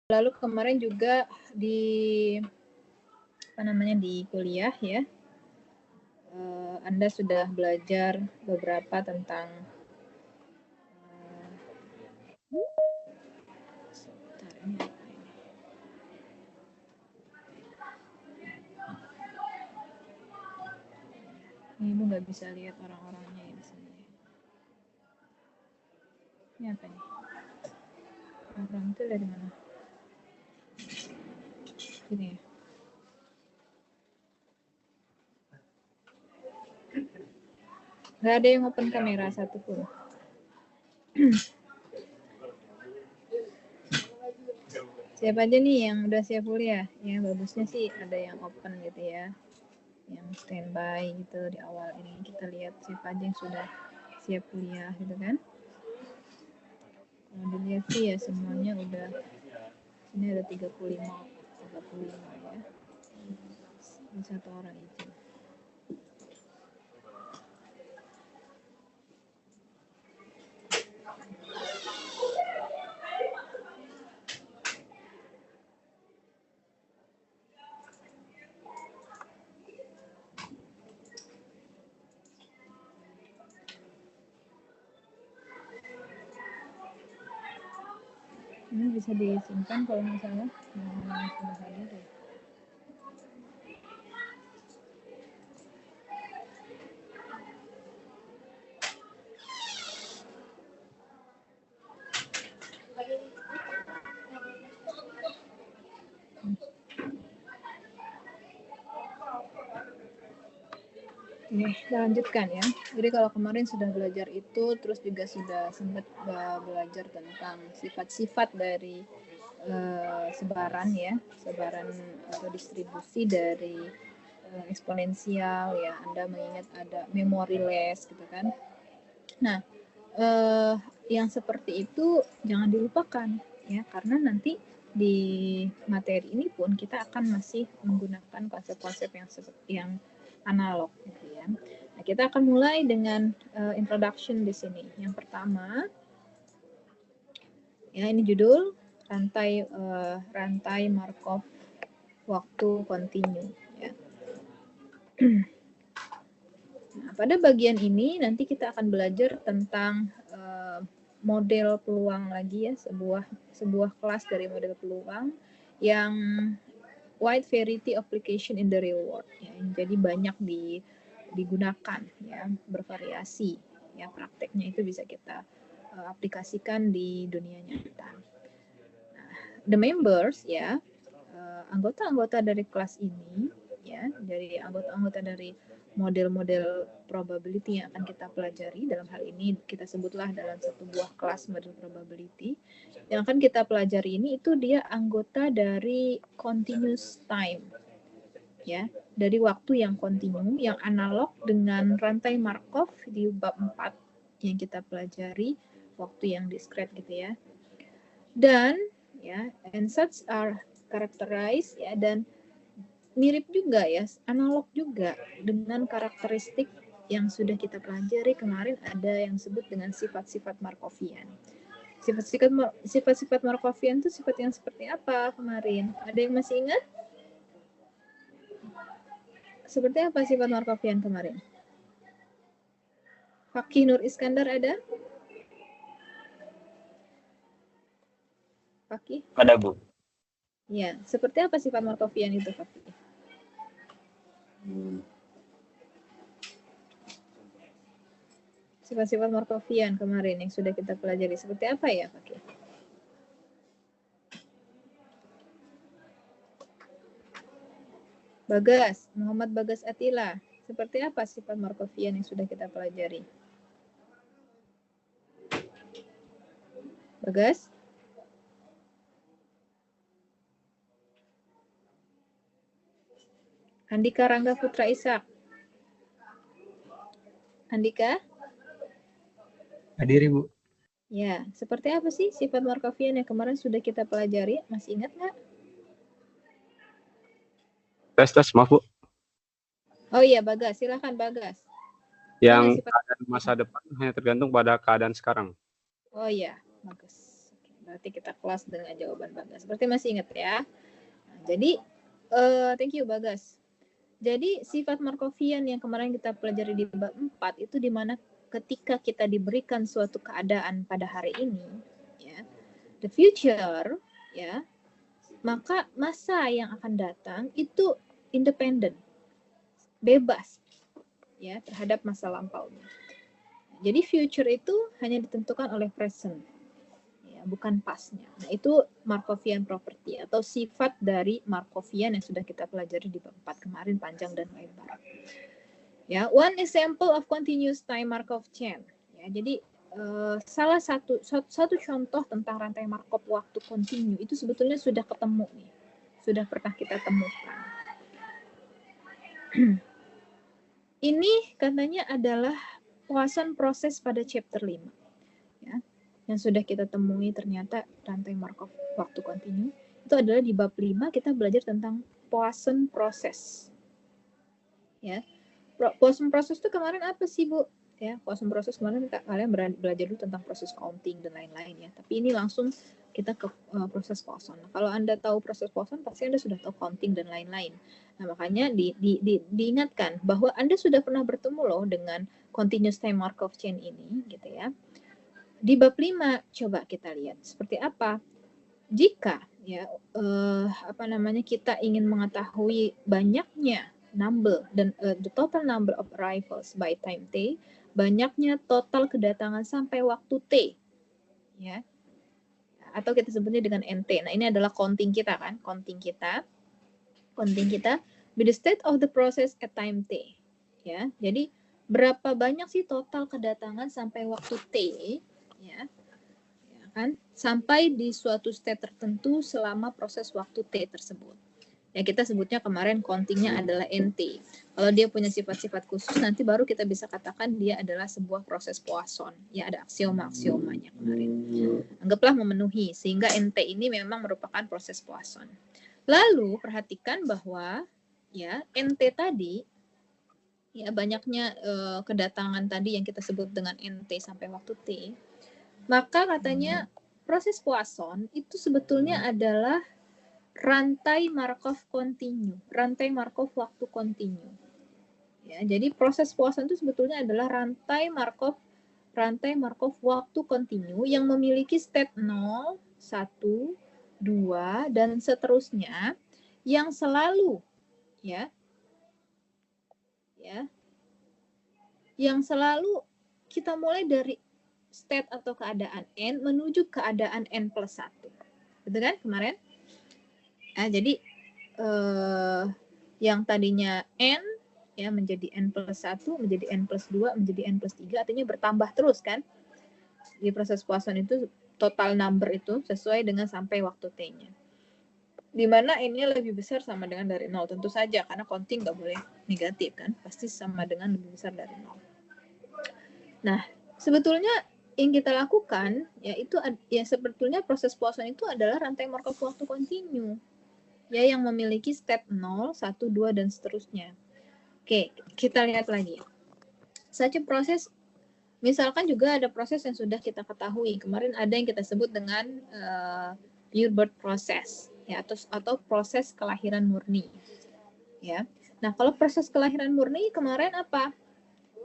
Lalu kemarin juga di kuliah ya, Anda sudah belajar beberapa tentang ini Ibu nggak bisa lihat orang-orangnya ya di sini. Ini apa nih? Orang itu dari mana? Ini ya. Nggak ada yang open kamera satupun. Siapa aja nih yang udah siap kuliah? Ya bagusnya sih ada yang open gitu ya, yang standby gitu di awal ini. Kita lihat siapa aja yang sudah siap kuliah gitu kan. Kalau dilihat sih ya semuanya udah, ini ada 35 ya. Ini satu orang izin. Ini bisa disimpan kalau misalnya sudah hadir ya. Oke, kita lanjutkan ya. Jadi kalau kemarin sudah belajar itu, terus juga sudah sempat belajar tentang sifat-sifat dari sebaran ya, sebaran atau distribusi dari eksponensial ya. Anda mengingat ada memoryless gitu kan. Nah, yang seperti itu jangan dilupakan ya, karena nanti di materi ini pun kita akan masih menggunakan konsep-konsep yang analog gitu ya. Nah, kita akan mulai dengan introduction di sini. Yang pertama, ya ini judul rantai Markov waktu kontinu ya. Nah, pada bagian ini nanti kita akan belajar tentang model peluang lagi ya, sebuah kelas dari model peluang yang wide variety application in the real world ya. Jadi banyak digunakan ya, bervariasi ya, prakteknya itu bisa kita aplikasikan di dunia nyata. Nah, the members ya, anggota-anggota dari kelas ini ya, dari anggota-anggota dari model-model probability yang akan kita pelajari, dalam hal ini kita sebutlah dalam satu buah kelas model probability yang akan kita pelajari ini, itu dia anggota dari continuous time ya, dari waktu yang kontinu, yang analog dengan rantai Markov di bab 4 yang kita pelajari, waktu yang discrete gitu ya. Dan ya, and such are characterized ya, dan mirip juga ya, analog juga dengan karakteristik yang sudah kita pelajari kemarin, ada yang disebut dengan sifat-sifat Markovian. Sifat-sifat Markovian itu sifat yang seperti apa kemarin? Ada yang masih ingat? Seperti apa sifat Markovian kemarin? Fakih Nur Iskandar ada? Fakih? Ada, Bu. Ya, seperti apa sifat Markovian itu, Fakih? Sifat-sifat Markovian kemarin yang sudah kita pelajari seperti apa ya, Fakih? Bagas, Muhammad Bagas Atila, seperti apa sifat Markovian yang sudah kita pelajari? Bagas? Andika Rangga Putra Ishak. Andika? Hadir, Ibu. Ya, seperti apa sih sifat Markovian yang kemarin sudah kita pelajari? Masih ingat nggak? Tes, maaf, Bu. Oh iya, Bagas. Silakan, Bagas. Yang keadaan masa depan hanya tergantung pada keadaan sekarang. Oh iya, bagus. Oke, Berarti kita close dengan jawaban Bagas. Berarti masih ingat ya. Nah, jadi thank you Bagas. Jadi sifat Markovian yang kemarin kita pelajari di bab 4 itu di mana ketika kita diberikan suatu keadaan pada hari ini, ya, the future, ya, maka masa yang akan datang itu independen, bebas, ya, terhadap masa lampaunya. Jadi future itu hanya ditentukan oleh present, ya, bukan pastnya. Nah, itu Markovian property atau sifat dari Markovian yang sudah kita pelajari di bab 4 kemarin panjang dan lebar. Ya, one example of continuous time Markov chain. Ya, jadi salah satu contoh tentang rantai Markov waktu kontinu itu sebetulnya sudah ketemu nih, sudah pernah kita temukan. Ini katanya adalah Poisson proses pada chapter 5. Ya, yang sudah kita temui ternyata rantai Markov waktu kontinu itu adalah di bab 5 kita belajar tentang Poisson proses. Ya. Poisson proses itu kemarin apa sih, Bu? Ya, Poisson proses kemarin kalian belajar dulu tentang proses counting dan lain-lain ya. Tapi ini langsung kita ke proses Poisson. Nah, kalau Anda tahu proses Poisson, pasti Anda sudah tahu counting dan lain-lain. Nah, makanya diingatkan bahwa Anda sudah pernah bertemu loh dengan continuous time Markov chain ini, gitu ya. Di bab 5, coba kita lihat seperti apa. Jika ya kita ingin mengetahui banyaknya number dan the total number of arrivals by time t, banyaknya total kedatangan sampai waktu t, ya, atau kita sebutnya dengan nt. Nah, ini adalah counting kita kan, counting kita with the state of the process at time t, ya. Jadi berapa banyak sih total kedatangan sampai waktu t, ya kan, sampai di suatu state tertentu selama proses waktu t tersebut. Ya, kita sebutnya kemarin countingnya adalah NT. Kalau dia punya sifat-sifat khusus, nanti baru kita bisa katakan dia adalah sebuah proses Poisson. Ya, ada aksioma-aksiomanya kemarin. Anggaplah memenuhi, sehingga NT ini memang merupakan proses Poisson. Lalu, perhatikan bahwa ya NT tadi, ya banyaknya kedatangan tadi yang kita sebut dengan NT sampai waktu T, maka katanya proses Poisson itu sebetulnya adalah rantai Markov kontinu, rantai Markov waktu kontinu. Ya, jadi proses Poisson itu sebetulnya adalah rantai Markov waktu kontinu yang memiliki state 0, 1, 2 dan seterusnya yang selalu yang selalu kita mulai dari state atau keadaan N menuju keadaan N plus 1. Betul kan kemarin? Nah, jadi yang tadinya N ya menjadi N plus 1, menjadi N plus 2, menjadi N plus 3, artinya bertambah terus kan. Di proses Poisson itu total number itu sesuai dengan sampai waktu T-nya. Di mana N-nya lebih besar sama dengan dari 0, tentu saja karena counting nggak boleh negatif kan, pasti sama dengan lebih besar dari 0. Nah, sebetulnya yang kita lakukan ya itu ya sebetulnya proses Poisson itu adalah rantai Markov waktu kontinu. Ya, yang memiliki state 0, 1, 2 dan seterusnya. Oke, kita lihat lagi. Saja proses, misalkan juga ada proses yang sudah kita ketahui. Kemarin ada yang kita sebut dengan pure birth process ya, atau proses kelahiran murni. Ya. Nah, kalau proses kelahiran murni kemarin apa?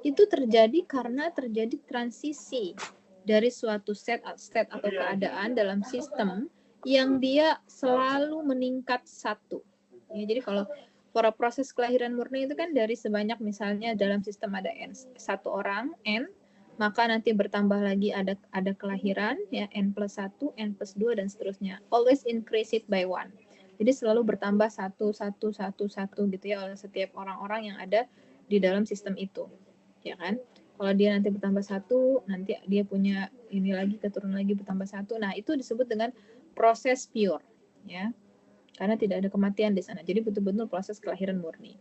Itu terjadi karena terjadi transisi dari suatu state atau keadaan dalam sistem yang dia selalu meningkat satu. Ya, jadi kalau para proses kelahiran murni itu kan dari sebanyak misalnya dalam sistem ada N, satu orang N, maka nanti bertambah lagi ada kelahiran ya N plus 1, N plus 2 dan seterusnya. Always increase it by 1. Jadi selalu bertambah 1 gitu ya oleh setiap orang-orang yang ada di dalam sistem itu. Ya kan? Kalau dia nanti bertambah 1, nanti dia punya ini lagi keturunan lagi bertambah 1. Nah, itu disebut dengan proses pure, ya. Karena tidak ada kematian di sana. Jadi betul-betul proses kelahiran murni.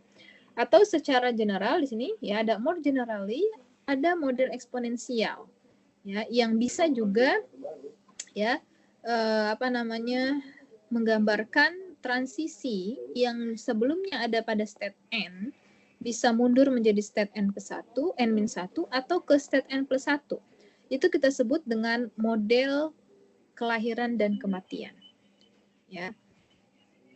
Atau secara general di sini ya ada more generally ada model eksponensial, ya, yang bisa juga ya menggambarkan transisi yang sebelumnya ada pada state N bisa mundur menjadi state N plus 1, N-1 atau ke state N plus 1. Itu kita sebut dengan model kelahiran dan kematian. Ya,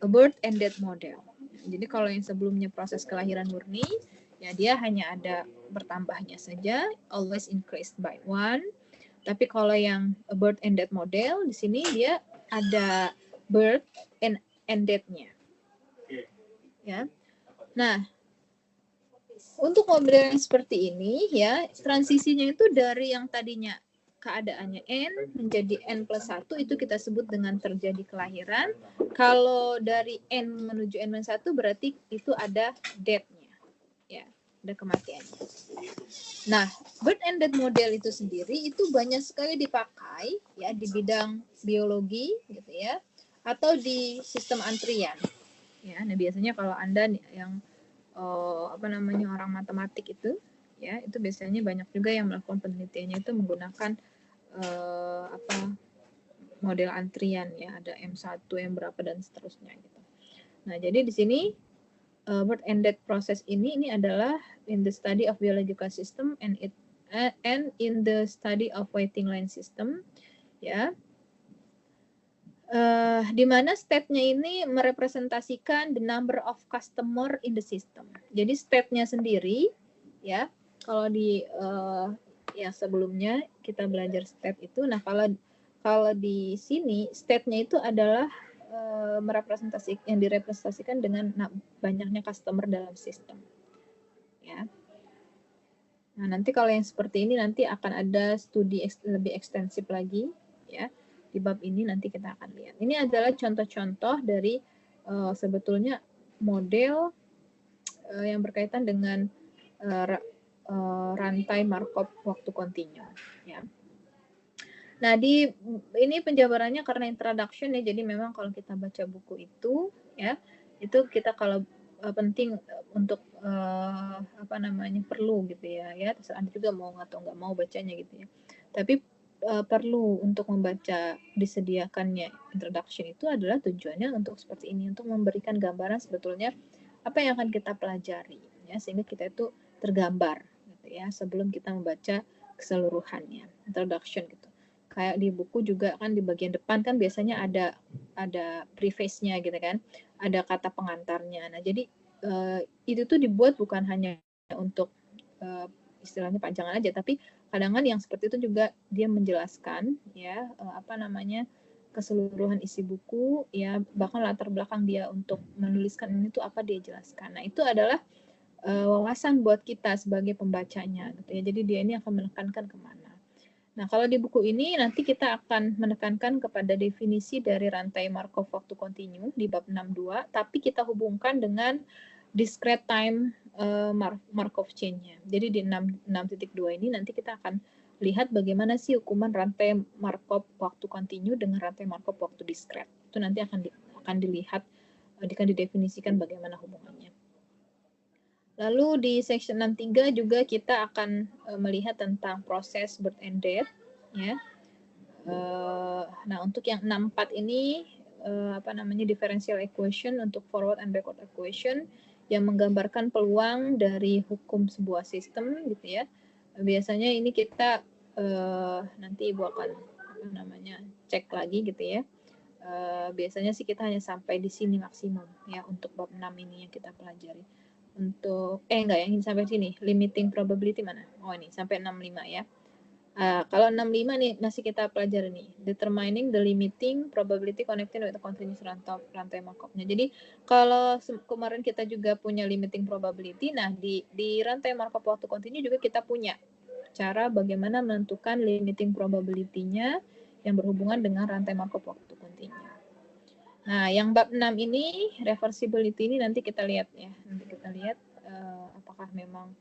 a birth and death model. Jadi kalau yang sebelumnya proses kelahiran murni, ya dia hanya ada bertambahnya saja, always increased by one. Tapi kalau yang a birth and death model, di sini dia ada birth and death-nya. Ya. Nah, untuk model yang seperti ini ya, transisinya itu dari yang tadinya keadaannya N menjadi N plus 1 itu kita sebut dengan terjadi kelahiran. Kalau dari N menuju N minus 1 berarti itu ada death-nya. Ya, ada kematiannya. Nah, birth and death model itu sendiri itu banyak sekali dipakai ya di bidang biologi gitu ya, atau di sistem antrian. Ya, nah biasanya kalau Anda yang orang matematik itu ya, itu biasanya banyak juga yang melakukan penelitiannya itu menggunakan model antrian ya, ada M1, M berapa dan seterusnya gitu. Nah, jadi di sini birth and death process ini adalah in the study of biological system and in the study of waiting line system ya. Di mana state-nya ini merepresentasikan the number of customer in the system. Jadi state-nya sendiri, ya, kalau di yang sebelumnya kita belajar state itu, nah kalau di sini state-nya itu adalah yang direpresentasikan dengan banyaknya customer dalam sistem, ya. Nah nanti kalau yang seperti ini nanti akan ada studi lebih ekstensif lagi, ya. Di bab ini nanti kita akan lihat. Ini adalah contoh-contoh dari sebetulnya model yang berkaitan dengan rantai Markov waktu kontinu. Ya. Nah ini penjabarannya karena introduction ya, jadi memang kalau kita baca buku itu ya, itu kita kalau penting untuk perlu gitu ya, terserah Anda juga mau atau nggak mau bacanya gitu ya. Tapi perlu untuk membaca disediakannya introduction itu adalah tujuannya untuk seperti ini, untuk memberikan gambaran sebetulnya apa yang akan kita pelajari ya, sehingga kita itu tergambar gitu ya sebelum kita membaca keseluruhannya, introduction gitu. Kayak di buku juga kan di bagian depan kan biasanya ada preface-nya gitu kan, ada kata pengantarnya. Nah jadi itu tuh dibuat bukan hanya untuk istilahnya panjangan aja, tapi kadang-kadang yang seperti itu juga dia menjelaskan ya keseluruhan isi buku ya, bahkan latar belakang dia untuk menuliskan ini tuh apa dia jelaskan. Nah itu adalah wawasan buat kita sebagai pembacanya gitu ya. Jadi dia ini akan menekankan kemana. Nah kalau di buku ini nanti kita akan menekankan kepada definisi dari rantai Markov waktu kontinu di bab 62, tapi kita hubungkan dengan discrete time Markov chain-nya. Jadi di 6.2 ini nanti kita akan lihat bagaimana sih hukuman rantai Markov waktu kontinu dengan rantai Markov waktu discrete. Itu nanti akan dilihat, akan didefinisikan bagaimana hubungannya. Lalu di section 63 juga kita akan melihat tentang proses birth and death ya. Nah, untuk yang 64 ini differential equation untuk forward and backward equation yang menggambarkan peluang dari hukum sebuah sistem gitu ya. Biasanya ini kita nanti Ibu akan cek lagi gitu ya. Biasanya sih kita hanya sampai di sini maksimum ya untuk bab 6 ini yang kita pelajari. Untuk yang sampai sini, limiting probability mana? Oh ini sampai 65 ya. Kalau 65 nih masih kita pelajari nih, determining the limiting probability connected with the continuous rantai Markov-nya. Jadi kalau kemarin kita juga punya limiting probability, nah di rantai Markov waktu kontinu juga kita punya cara bagaimana menentukan limiting probability-nya yang berhubungan dengan rantai Markov waktu kontinu. Nah, yang bab 6 ini, reversibility ini nanti kita lihat ya. Nanti kita lihat apakah memang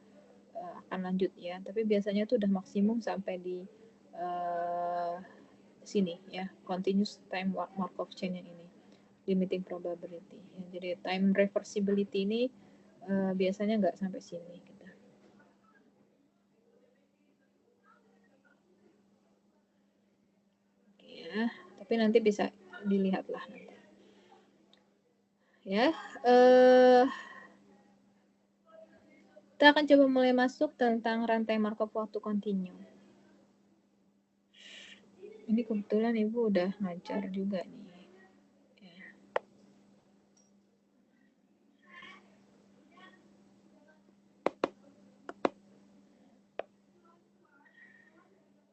akan lanjut ya. Tapi biasanya itu udah maksimum sampai di sini ya. Continuous time Markov chain yang ini. Limiting probability. Ya, jadi time reversibility ini biasanya nggak sampai sini. Gitu. Oke ya. Tapi nanti bisa dilihat lah nanti. Ya, kita akan coba mulai masuk tentang rantai Markov waktu kontinu. Ini kebetulan Ibu udah ngajar juga nih. Ya.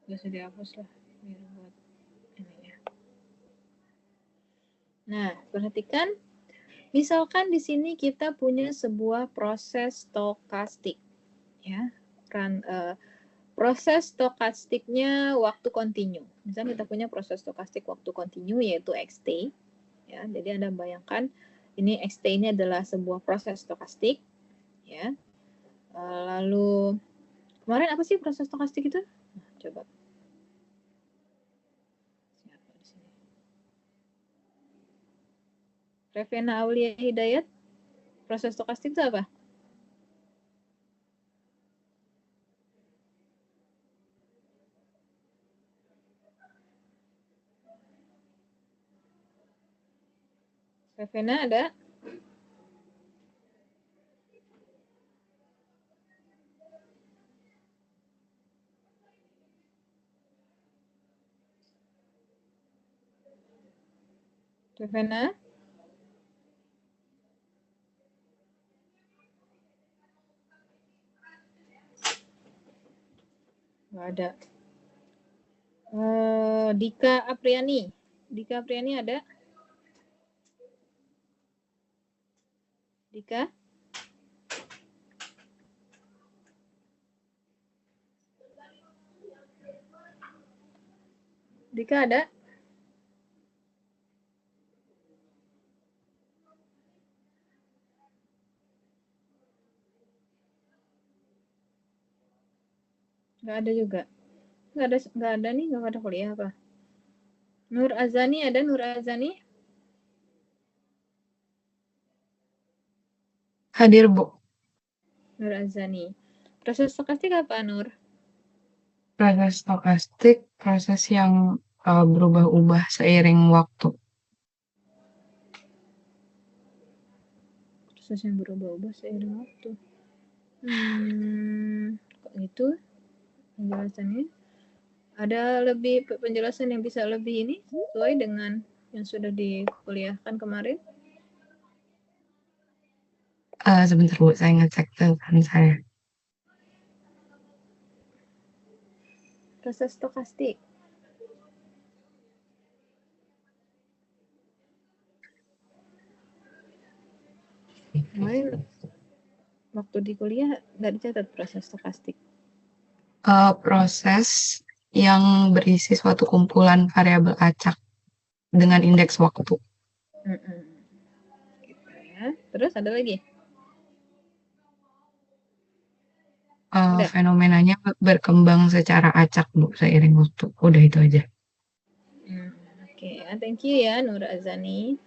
Gak usah dihapus lah, biar buat ini ya. Nah, perhatikan. Misalkan di sini kita punya sebuah proses stokastik, ya. Proses stokastiknya waktu kontinu. Misalnya kita punya proses stokastik waktu kontinu yaitu XT, ya. Jadi Anda bayangkan ini XT ini adalah sebuah proses stokastik, ya. Lalu kemarin apa sih proses stokastik itu? Nah, coba. Siapa di sini? Revena Aulia Hidayat. Proses stokastik itu apa? Revena ada? Revena? Nggak ada. Dika Apriani. Dika Apriani ada? Dika? Dika ada? Nggak ada juga. Nggak ada nih, nggak ada kuliah apa? Nur Azani ada? Nur Azani? Hadir, Bu. Nur Azani. Proses stokastik apa, Nur? Proses stokastik, proses yang berubah-ubah seiring waktu. Proses yang berubah-ubah seiring waktu. Kok gitu penjelasannya? Ada lebih penjelasan yang bisa lebih ini sesuai dengan yang sudah dikuliahkan kemarin? Sebentar, Bu, saya ngecek catatan saya. Proses stokastik. Kemarin waktu di kuliah nggak dicatat proses stokastik. Proses yang berisi suatu kumpulan variabel acak dengan indeks waktu. Gitu ya. Terus ada lagi? Fenomenanya berkembang secara acak, Bu, seiring waktu. Udah itu aja. Oke, thank you ya Nur Azani.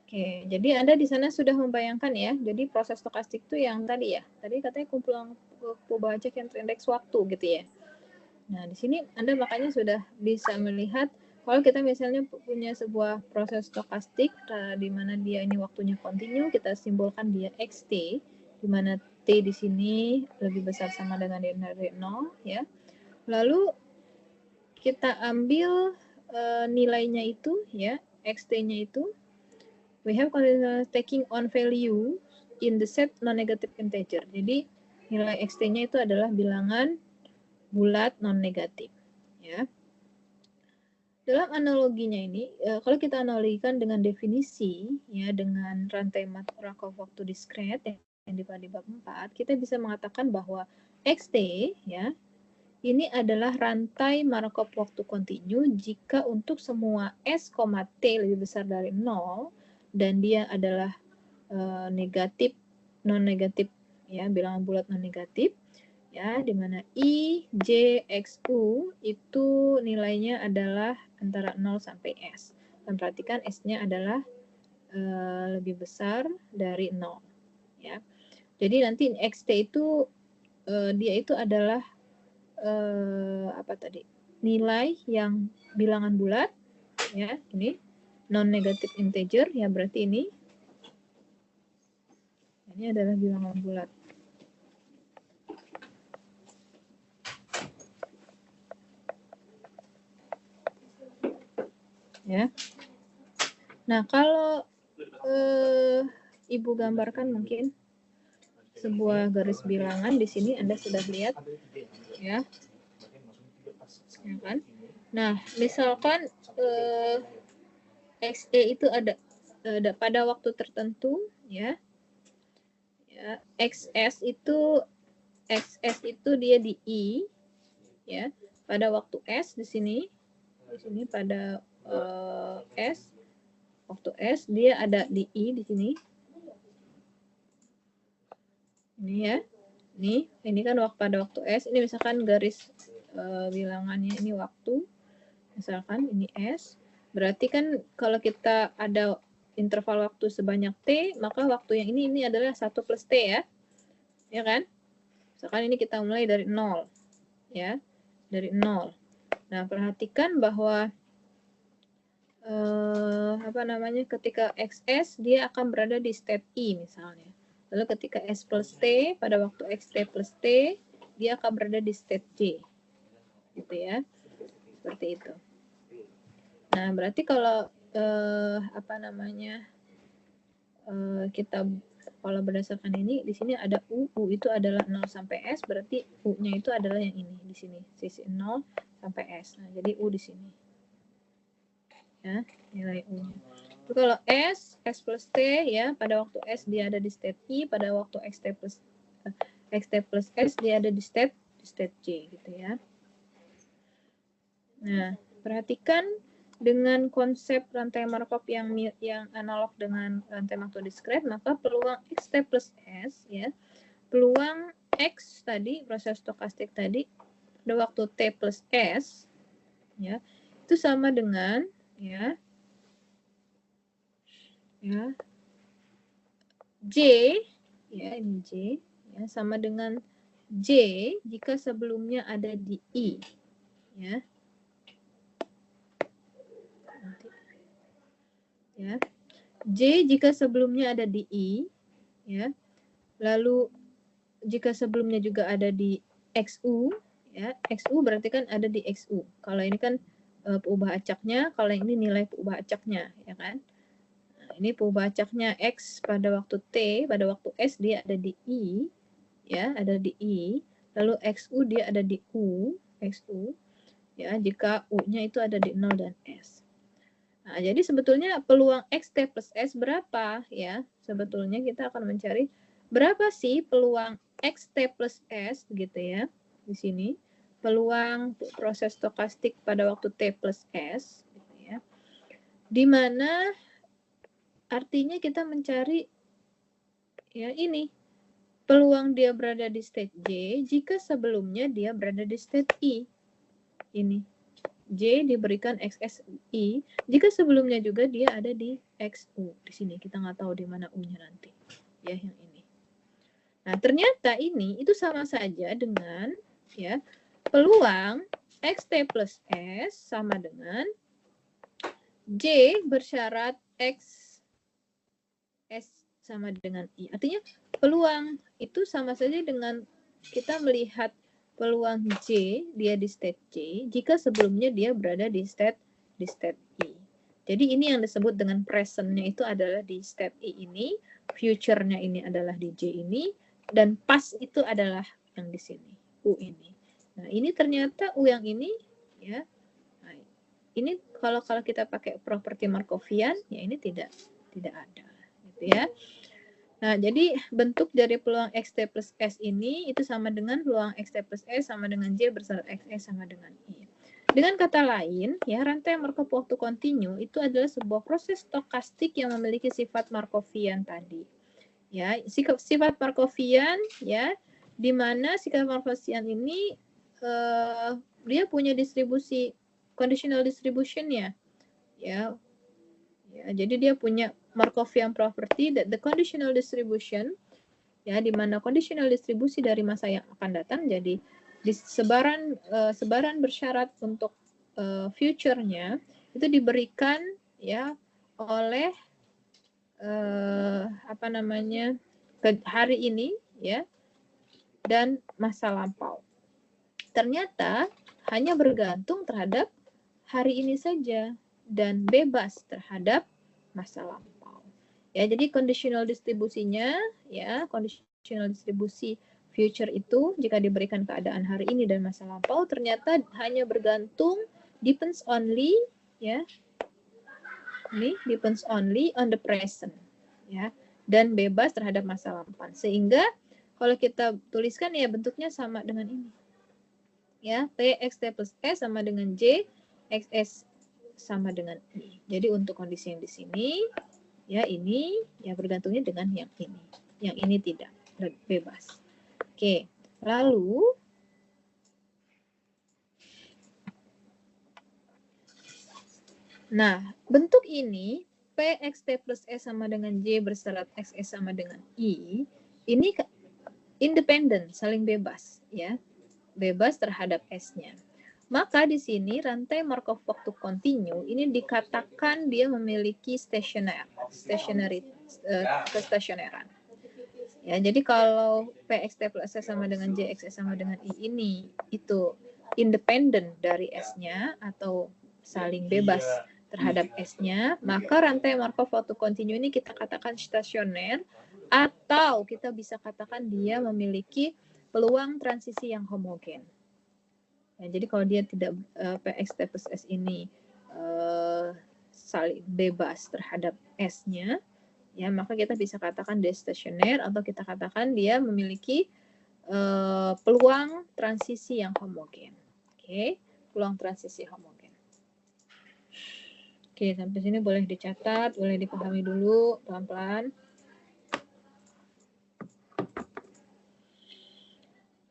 Oke, jadi Anda di sana sudah membayangkan ya. Jadi proses stokastik itu yang tadi ya. Tadi katanya kumpulan perubahan acak yang terindeks waktu gitu ya. Nah, di sini Anda makanya sudah bisa melihat kalau kita misalnya punya sebuah proses stokastik di mana dia ini waktunya kontinu, kita simbolkan dia XT, di mana T di sini lebih besar sama dengan dari 0 ya. Lalu kita ambil nilainya itu ya, XT-nya itu we have taking on value in the set non-negative integer. Jadi nilai XT-nya itu adalah bilangan bulat non-negatif. Ya. Dalam analoginya ini, kalau kita analogikan dengan definisi, ya dengan rantai Markov waktu diskret yang di bab 4, kita bisa mengatakan bahwa XT, ya, ini adalah rantai Markov waktu kontinu jika untuk semua S, T lebih besar dari 0 dan dia adalah negatif, non-negatif, ya, bilangan bulat non-negatif, ya, di mana I, J, X, U itu nilainya adalah antara 0 sampai S. Dan perhatikan S-nya adalah lebih besar dari 0, ya. Jadi nanti XT itu dia itu adalah apa tadi? Nilai yang bilangan bulat, ya, ini non negative integer, ya, berarti ini adalah bilangan bulat. ya. Nah, kalau Ibu gambarkan mungkin sebuah garis bilangan di sini Anda sudah lihat ya. Ya kan? Nah, misalkan XE itu ada pada waktu tertentu ya. Ya, XS itu dia di I ya. Pada waktu S di sini pada S, waktu S dia ada di I di sini. Ini ya. Ini kan pada waktu S, ini misalkan garis bilangannya ini waktu. Misalkan ini S, berarti kan kalau kita ada interval waktu sebanyak T, maka waktu yang ini adalah 1 plus T ya. Ya kan? Misalkan ini kita mulai dari 0. Ya. Dari 0. Nah, perhatikan bahwa ketika XS dia akan berada di state I misalnya. Lalu ketika S plus T, pada waktu XT plus T, dia akan berada di state J. Gitu ya. Seperti itu. Nah, berarti kalau kita kalau berdasarkan ini, di sini ada U itu adalah 0 sampai S, berarti U-nya itu adalah yang ini di sini, sisi 0 sampai S. Nah, jadi U di sini. Ya, nilai U-nya. Itu kalau S plus T ya, pada waktu S dia ada di state I, pada waktu XT plus S dia ada di state J gitu ya. Nah, perhatikan dengan konsep rantai Markov yang analog dengan rantai Markov diskret, maka peluang XT plus S ya, peluang X tadi, proses stokastik tadi, pada waktu T plus S ya, itu sama dengan ya J ya, ini J ya, sama dengan J jika sebelumnya ada di I ya. Ya. J jika sebelumnya ada di I ya. Lalu jika sebelumnya juga ada di XU ya. XU berarti kan ada di XU. Kalau ini kan peubah acaknya, kalau ini nilai peubah acaknya ya kan. Nah, ini peubah acaknya X pada waktu T, pada waktu S dia ada di I ya, ada di I. Lalu XU dia ada di U, XU ya, jika U-nya itu ada di 0 dan S. Nah, jadi sebetulnya peluang XT plus S berapa ya? Sebetulnya kita akan mencari berapa sih peluang XT plus S gitu ya. Di sini peluang proses stokastik pada waktu T plus S gitu ya. Di mana artinya kita mencari ya ini peluang dia berada di state J jika sebelumnya dia berada di state I. Ini J diberikan XSI jika sebelumnya juga dia ada di XU. Di sini kita nggak tahu di mana U-nya nanti. Ya, yang ini. Nah, ternyata ini itu sama saja dengan ya peluang XT plus S sama dengan J bersyarat X S sama dengan I. Artinya peluang itu sama saja dengan kita melihat peluang J dia di state J jika sebelumnya dia berada di state I. Jadi ini yang disebut dengan present-nya itu adalah di state I ini, future-nya ini adalah di J ini, dan past itu adalah yang di sini, U ini. Nah, ini ternyata U yang ini ya. Nah, ini kalau kita pakai properti Markovian ya ini tidak ada gitu ya. Nah, jadi bentuk dari peluang XT plus S ini itu sama dengan peluang XT plus S sama dengan J bersyarat XS sama dengan I. Dengan kata lain, ya rantai Markov waktu kontinu itu adalah sebuah proses stokastik yang memiliki sifat Markovian tadi. Ya, sifat Markovian ya, di mana sifat Markovian ini dia punya distribusi conditional distribution-nya. Ya, jadi dia punya Markovian property that the conditional distribution ya, di mana conditional distribusi dari masa yang akan datang jadi di sebaran bersyarat untuk future-nya itu diberikan ya oleh hari ini ya dan masa lampau. Ternyata hanya bergantung terhadap hari ini saja. dan bebas terhadap masa lampau. Ya, jadi conditional distribusinya, ya, conditional distribusi future itu jika diberikan keadaan hari ini dan masa lampau ternyata hanya bergantung, depends only, ya, ini depends only on the present, ya, dan bebas terhadap masa lampau. Sehingga kalau kita tuliskan ya bentuknya sama dengan ini, ya, PXT plus S sama dengan J, XS sama dengan I. Jadi untuk kondisi yang di sini, ya ini ya bergantungnya dengan yang ini tidak, bebas. Oke, lalu nah bentuk ini PXT plus S sama dengan J bersyarat XS sama dengan I, ini independen, saling bebas, ya, bebas terhadap S-nya. Maka di sini rantai Markov waktu kontinu ini dikatakan dia memiliki kestasioneran. Ya, jadi kalau PXT plus S sama dengan J, XS sama dengan I ini itu independen dari S-nya atau saling bebas terhadap S-nya, maka rantai Markov waktu kontinu ini kita katakan stasioner atau kita bisa katakan dia memiliki peluang transisi yang homogen. Ya, jadi kalau dia tidak PXT plus S ini saling bebas terhadap S-nya, ya maka kita bisa katakan dia stasioner atau kita katakan dia memiliki peluang transisi yang homogen. Oke, peluang transisi homogen. Oke, sampai sini boleh dicatat, boleh dipahami dulu pelan-pelan.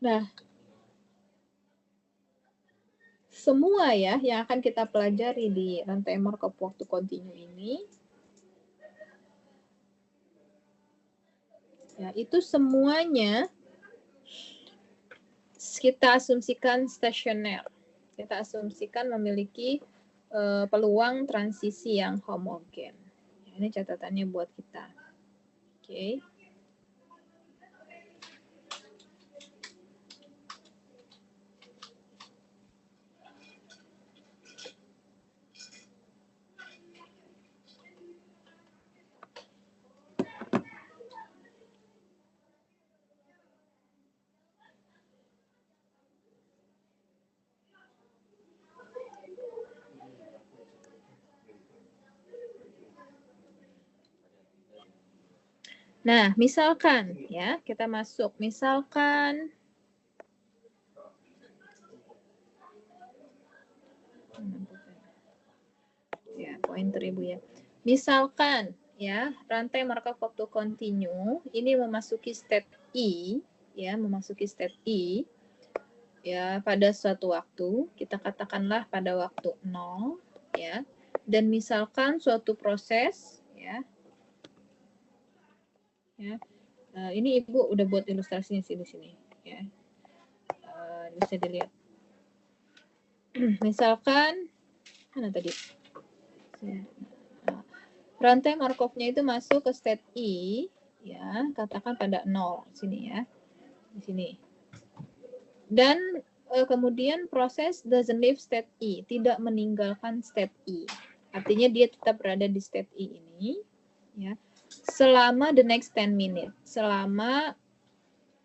Nah, semua ya yang akan kita pelajari di rantai Markov waktu kontinu ini, ya itu semuanya kita asumsikan stasioner. Kita asumsikan memiliki peluang transisi yang homogen. Ya, ini catatannya buat kita. Oke. Nah, misalkan ya, kita masuk. Misalkan ya, pointer Ibu ya. Misalkan ya, rantai Markov waktu kontinu ini memasuki state I, ya, memasuki state I ya pada suatu waktu, kita katakanlah pada waktu 0 ya. Dan misalkan suatu proses ya. Ya. Ini Ibu udah buat ilustrasinya sih di sini ya. Bisa dilihat. Misalkan mana tadi? Rantai Markovnya itu masuk ke state I ya, katakan pada 0 sini ya. Di sini. Dan kemudian proses doesn't leave state I, tidak meninggalkan state I. Artinya dia tetap berada di state I ini ya. Selama the next 10 minutes, selama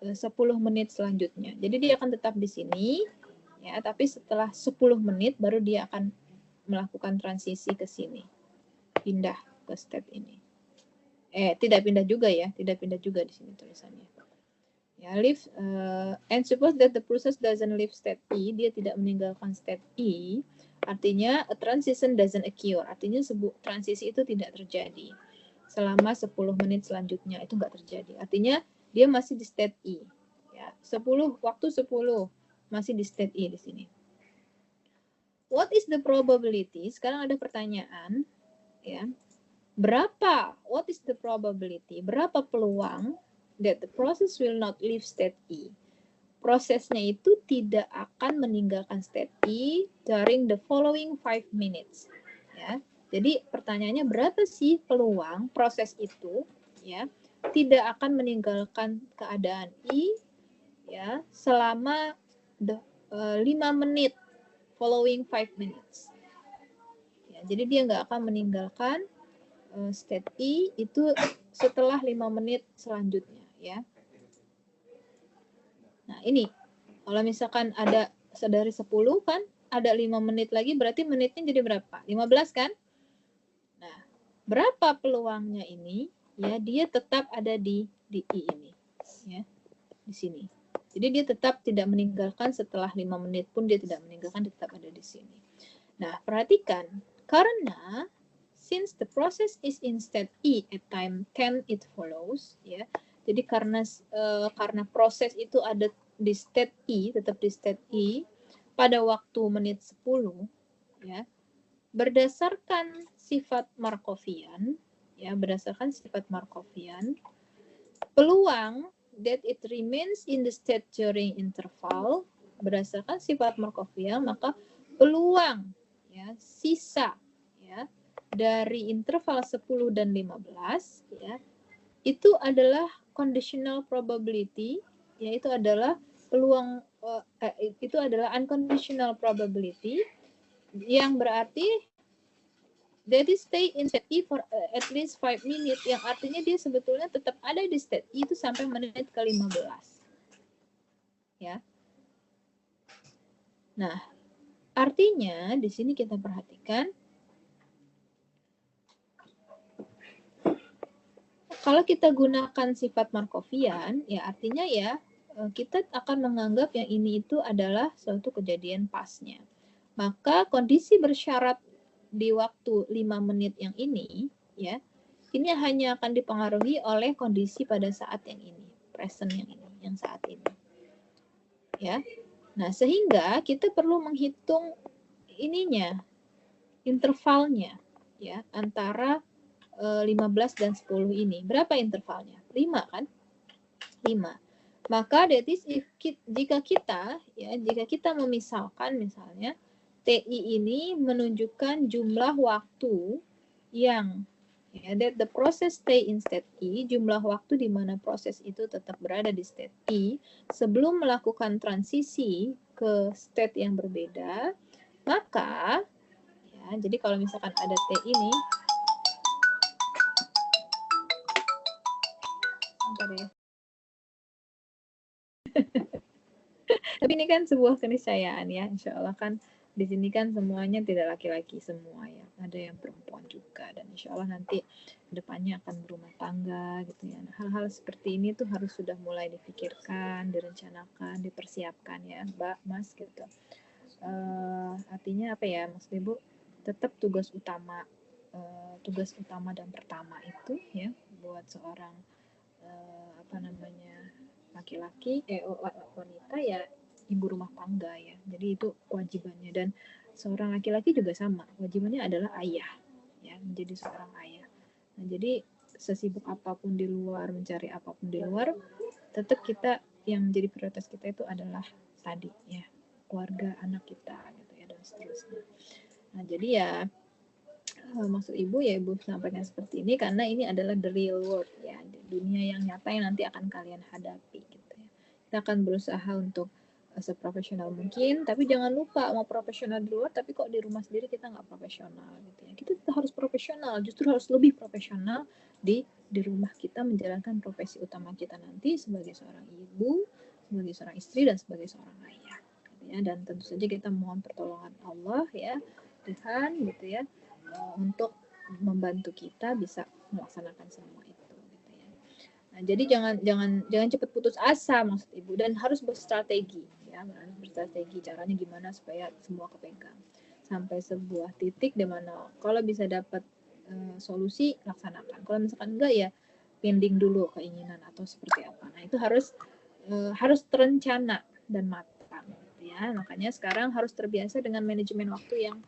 10 menit selanjutnya. Jadi dia akan tetap di sini, ya. Tapi setelah 10 menit baru dia akan melakukan transisi ke sini, pindah ke state ini. Tidak pindah juga ya, tidak pindah juga di sini tulisannya. Ya, leave and suppose that the process doesn't leave state I, dia tidak meninggalkan state I, artinya a transition doesn't occur, artinya transisi itu tidak terjadi. Selama 10 menit selanjutnya itu enggak terjadi. Artinya dia masih di state I. Ya, 10 waktu 10 masih di state I di sini. What is the probability? Sekarang ada pertanyaan ya. What is the probability? Berapa peluang that the process will not leave state I? Prosesnya itu tidak akan meninggalkan state I during the following 5 minutes. Ya. Jadi pertanyaannya berapa sih peluang proses itu ya tidak akan meninggalkan keadaan I ya selama 5 menit following 5 minutes. Ya, Jadi dia nggak akan meninggalkan state E itu setelah 5 menit selanjutnya ya. Nah ini kalau misalkan ada dari 10 kan ada 5 menit lagi berarti menitnya jadi berapa? 15 kan? Nah berapa peluangnya ini? Ya dia tetap ada di I ini ya di sini. Jadi dia tetap tidak meninggalkan setelah 5 menit pun dia tidak meninggalkan, tetap ada di sini. Nah perhatikan karena since the process is in state E at time 10 it follows ya. Jadi karena proses itu ada di state E, tetap di state E pada waktu menit 10 ya. Berdasarkan sifat Markovian ya, berdasarkan sifat Markovian, peluang that it remains in the state during interval berdasarkan sifat Markovian, maka peluang ya sisa ya dari interval 10 dan 15 ya itu adalah conditional probability, yaitu adalah peluang itu adalah unconditional probability yang berarti that is stay in state E for at least 5 minutes, yang artinya dia sebetulnya tetap ada di state E itu sampai menit ke-15 ya. Nah artinya di sini kita perhatikan kalau kita gunakan sifat Markovian, ya artinya ya kita akan menganggap yang ini itu adalah suatu kejadian pasnya. Maka kondisi bersyarat di waktu 5 menit yang ini, ya, ini hanya akan dipengaruhi oleh kondisi pada saat yang ini, present yang ini, yang saat ini. Ya. Nah, sehingga kita perlu menghitung ininya, intervalnya, ya, antara 15 dan 10 ini. Berapa intervalnya? 5 kan? 5. Maka that is jika kita memisalkan misalnya TI ini menunjukkan jumlah waktu yang ya, that the process stay in state E, jumlah waktu di mana proses itu tetap berada di state E sebelum melakukan transisi ke state yang berbeda, maka ya, jadi kalau misalkan ada T ini tapi ini kan sebuah keniscayaan ya, insya Allah kan di sini kan semuanya tidak laki-laki semua ya, ada yang perempuan juga, dan insya Allah nanti depannya akan berumah tangga gitu ya. Nah, hal-hal seperti ini tuh harus sudah mulai difikirkan, direncanakan, dipersiapkan ya Mbak, Mas gitu. Artinya apa ya Mas Ibu, tetap tugas utama dan pertama itu ya buat seorang laki-laki wanita ya ibu rumah tangga ya. Jadi itu kewajibannya, dan seorang laki-laki juga sama, kewajibannya adalah ayah ya, menjadi seorang ayah. Nah, jadi sesibuk apapun di luar, mencari apapun di luar, tetap kita yang menjadi prioritas kita itu adalah tadi ya, keluarga, anak kita gitu ya, dan seterusnya. Nah, jadi ya maksud ibu ya ibu sampaikan seperti ini karena ini adalah the real world ya, dunia yang nyata yang nanti akan kalian hadapi gitu ya. Kita akan berusaha untuk seprofesional mungkin, tapi jangan lupa mau profesional di luar tapi kok di rumah sendiri kita nggak profesional gitu ya. Kita harus profesional, justru harus lebih profesional di rumah kita menjalankan profesi utama kita nanti sebagai seorang ibu, sebagai seorang istri, dan sebagai seorang ayah gitu ya. Dan tentu saja kita mohon pertolongan Allah ya, Tuhan gitu ya, untuk membantu kita bisa melaksanakan semua itu gitu ya. Nah, jadi jangan cepat putus asa maksud ibu, dan harus berstrategi ya, harus berstrategi caranya gimana supaya semua kepegang sampai sebuah titik di mana kalau bisa dapat solusi laksanakan, kalau misalkan enggak ya pending dulu keinginan atau seperti apa. Nah, itu harus terencana dan matang gitu ya. Makanya sekarang harus terbiasa dengan manajemen waktu yang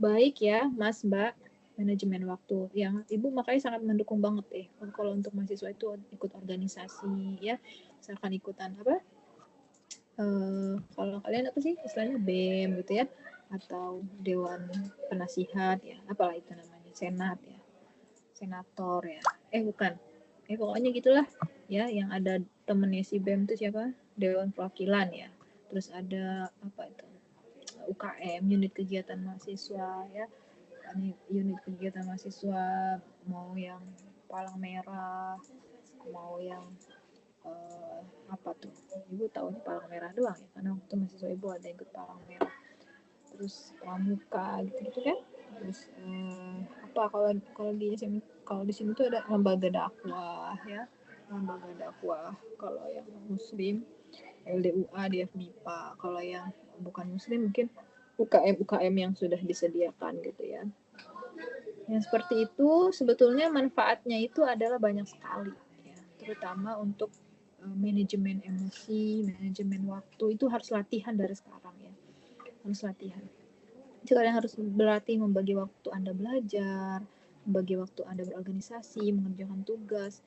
baik ya Mas, Mbak, manajemen waktu yang ibu makanya sangat mendukung banget kalau untuk mahasiswa itu ikut organisasi ya, misalkan ikutan apa kalau kalian apa sih istilahnya BEM gitu ya, atau dewan penasihat ya, apalah itu namanya, senat ya, senator ya, bukan pokoknya gitulah ya, yang ada temennya si BEM itu siapa, dewan perwakilan ya, terus ada apa itu UKM, unit kegiatan mahasiswa ya, unit kegiatan mahasiswa, mau yang palang merah, mau yang apa tuh, ibu tahunya palang merah doang ya, karena waktu mahasiswa ibu ada yang ikut palang merah, terus pramuka gitu kan. Terus apa kalau di sini tuh ada lembaga dakwah ya, lembaga dakwah. Kalau yang muslim LDUA, DFBIPA. Kalau yang bukan muslim mungkin UKM yang sudah disediakan gitu ya. Yang seperti itu sebetulnya manfaatnya itu adalah banyak sekali ya, terutama untuk manajemen emosi, manajemen waktu itu harus latihan dari sekarang ya. Harus latihan. Kalian harus berlatih membagi waktu Anda belajar, membagi waktu Anda berorganisasi, mengerjakan tugas.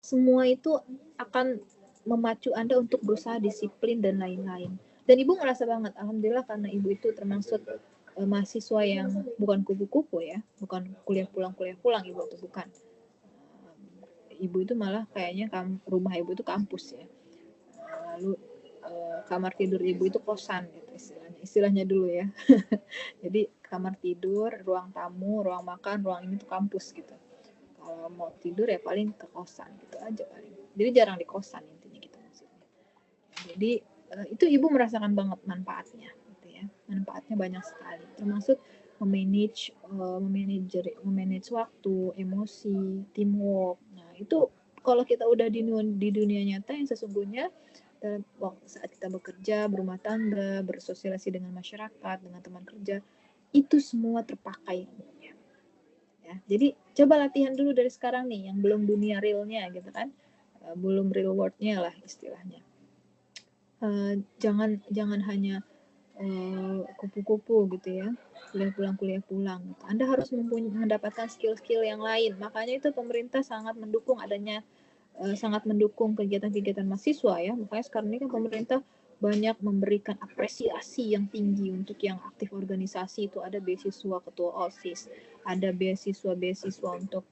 Semua itu akan memacu Anda untuk berusaha disiplin dan lain-lain. Dan ibu ngerasa banget, alhamdulillah, karena ibu itu termasuk mahasiswa yang bukan kupu-kupu ya, bukan kuliah pulang ibu itu bukan. Ibu itu malah kayaknya rumah ibu itu kampus ya. Lalu kamar tidur ibu itu kosan gitu istilahnya dulu ya. Jadi kamar tidur, ruang tamu, ruang makan, ruang ini tuh kampus gitu. Kalau mau tidur ya paling ke kosan gitu aja paling. Jadi jarang di kosan intinya gitu maksudnya. Jadi itu ibu merasakan banget manfaatnya gitu ya. Manfaatnya banyak sekali. Termasuk memanage waktu, emosi, teamwork. Nah, itu kalau kita udah di dunia nyata yang sesungguhnya saat kita bekerja, berumah tangga, bersosialisasi dengan masyarakat, dengan teman kerja, itu semua terpakai. Ya, jadi coba latihan dulu dari sekarang nih, yang belum dunia realnya gitu kan, belum real world-nya lah istilahnya. Jangan hanya kupu-kupu gitu ya, kuliah pulang. Gitu. Anda harus mendapatkan skill-skill yang lain. Makanya itu pemerintah sangat mendukung kegiatan-kegiatan mahasiswa ya. Makanya sekarang ini kan pemerintah banyak memberikan apresiasi yang tinggi untuk yang aktif organisasi. Itu ada beasiswa ketua OSIS, ada beasiswa untuk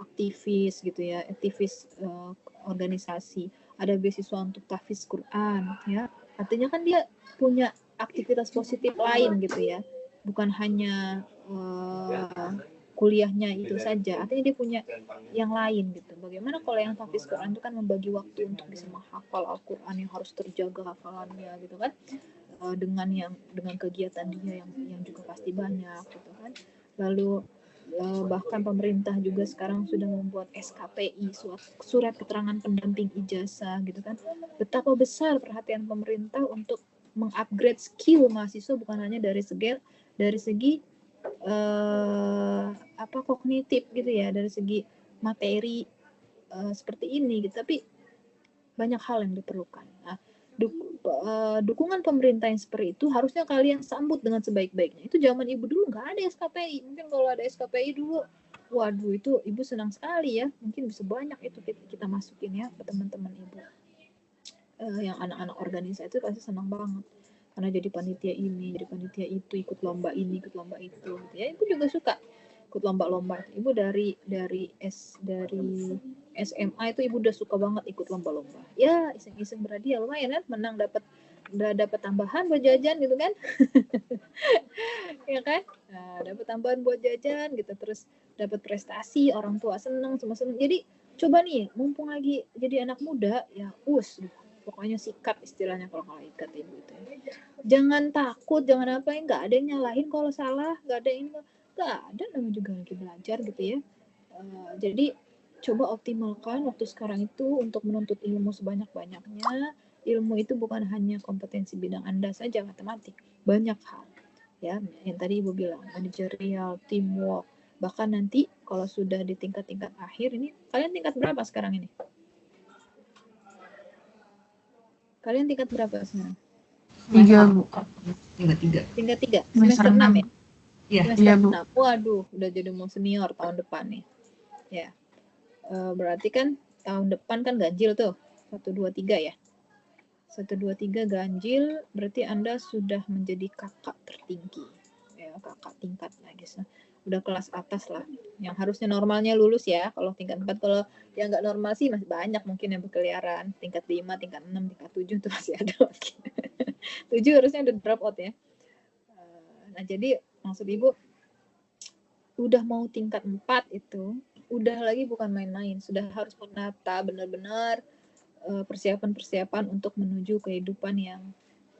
aktivis gitu ya, aktivis organisasi, ada beasiswa untuk tahfiz Quran ya. Artinya kan dia punya aktivitas positif lain gitu ya, bukan hanya kuliahnya itu saja, artinya dia punya yang lain gitu. Bagaimana kalau yang tahfiz Quran itu kan membagi waktu untuk bisa menghafal Al-Quran yang harus terjaga hafalannya gitu kan, dengan kegiatan dia yang juga pasti banyak gitu kan. Lalu bahkan pemerintah juga sekarang sudah membuat SKPI, surat keterangan pendamping ijazah gitu kan. Betapa besar perhatian pemerintah untuk mengupgrade skill mahasiswa, bukan hanya dari segi kognitif gitu ya, dari segi materi seperti ini gitu, tapi banyak hal yang diperlukan. Nah, dukungan pemerintah yang seperti itu harusnya kalian sambut dengan sebaik-baiknya. Itu zaman ibu dulu nggak ada SKPI. Mungkin kalau ada SKPI dulu, waduh itu ibu senang sekali ya. Mungkin bisa banyak itu kita masukin ya ke teman-teman ibu. Yang anak-anak organisasi itu pasti senang banget. Karena jadi panitia ini, jadi panitia itu, ikut lomba ini, ikut lomba itu. Gitu ya. Ibu juga suka ikut lomba-lomba. Ibu dari SMA itu ibu udah suka banget ikut lomba-lomba. Ya iseng-iseng berhadiah lumayan kan, menang dapat tambahan buat jajan gitu kan. Ya kan, nah, dapat tambahan buat jajan gitu, terus dapat prestasi, orang tua seneng, semua seneng. Jadi coba nih, mumpung lagi jadi anak muda ya, pokoknya sikat istilahnya kalau ikat ibu itu. Jangan takut, jangan apa, nggak ada yang nyalahin kalau salah, nggak ada namanya juga lagi belajar gitu ya. Jadi coba optimalkan waktu sekarang itu untuk menuntut ilmu sebanyak-banyaknya. Ilmu itu bukan hanya kompetensi bidang Anda saja, matematik, banyak hal ya, yang tadi ibu bilang, manajerial, teamwork, bahkan nanti kalau sudah di tingkat-tingkat akhir ini, kalian tingkat berapa sekarang ini? Kalian tingkat berapa sekarang? 3, Bu. Tingkat 3, semester 6 ya? Iya, semester Bu. 6. Waduh, udah jadi mau senior tahun depan nih. Ya. Berarti kan tahun depan kan ganjil tuh. 1, 2, 3 ya. 1, 2, 3 ganjil, berarti Anda sudah menjadi kakak tertinggi. Ya, kakak tingkat lah guys. Udah kelas atas lah. Yang harusnya normalnya lulus ya. Kalau tingkat 4, kalau yang nggak normal sih masih banyak mungkin yang berkeliaran. Tingkat 5, tingkat 6, tingkat 7 itu masih ada mungkin. 7 harusnya udah drop out ya. Nah, jadi Maksud ibu, udah mau tingkat 4 itu, udah lagi bukan main-main, sudah harus menata benar-benar persiapan-persiapan untuk menuju kehidupan yang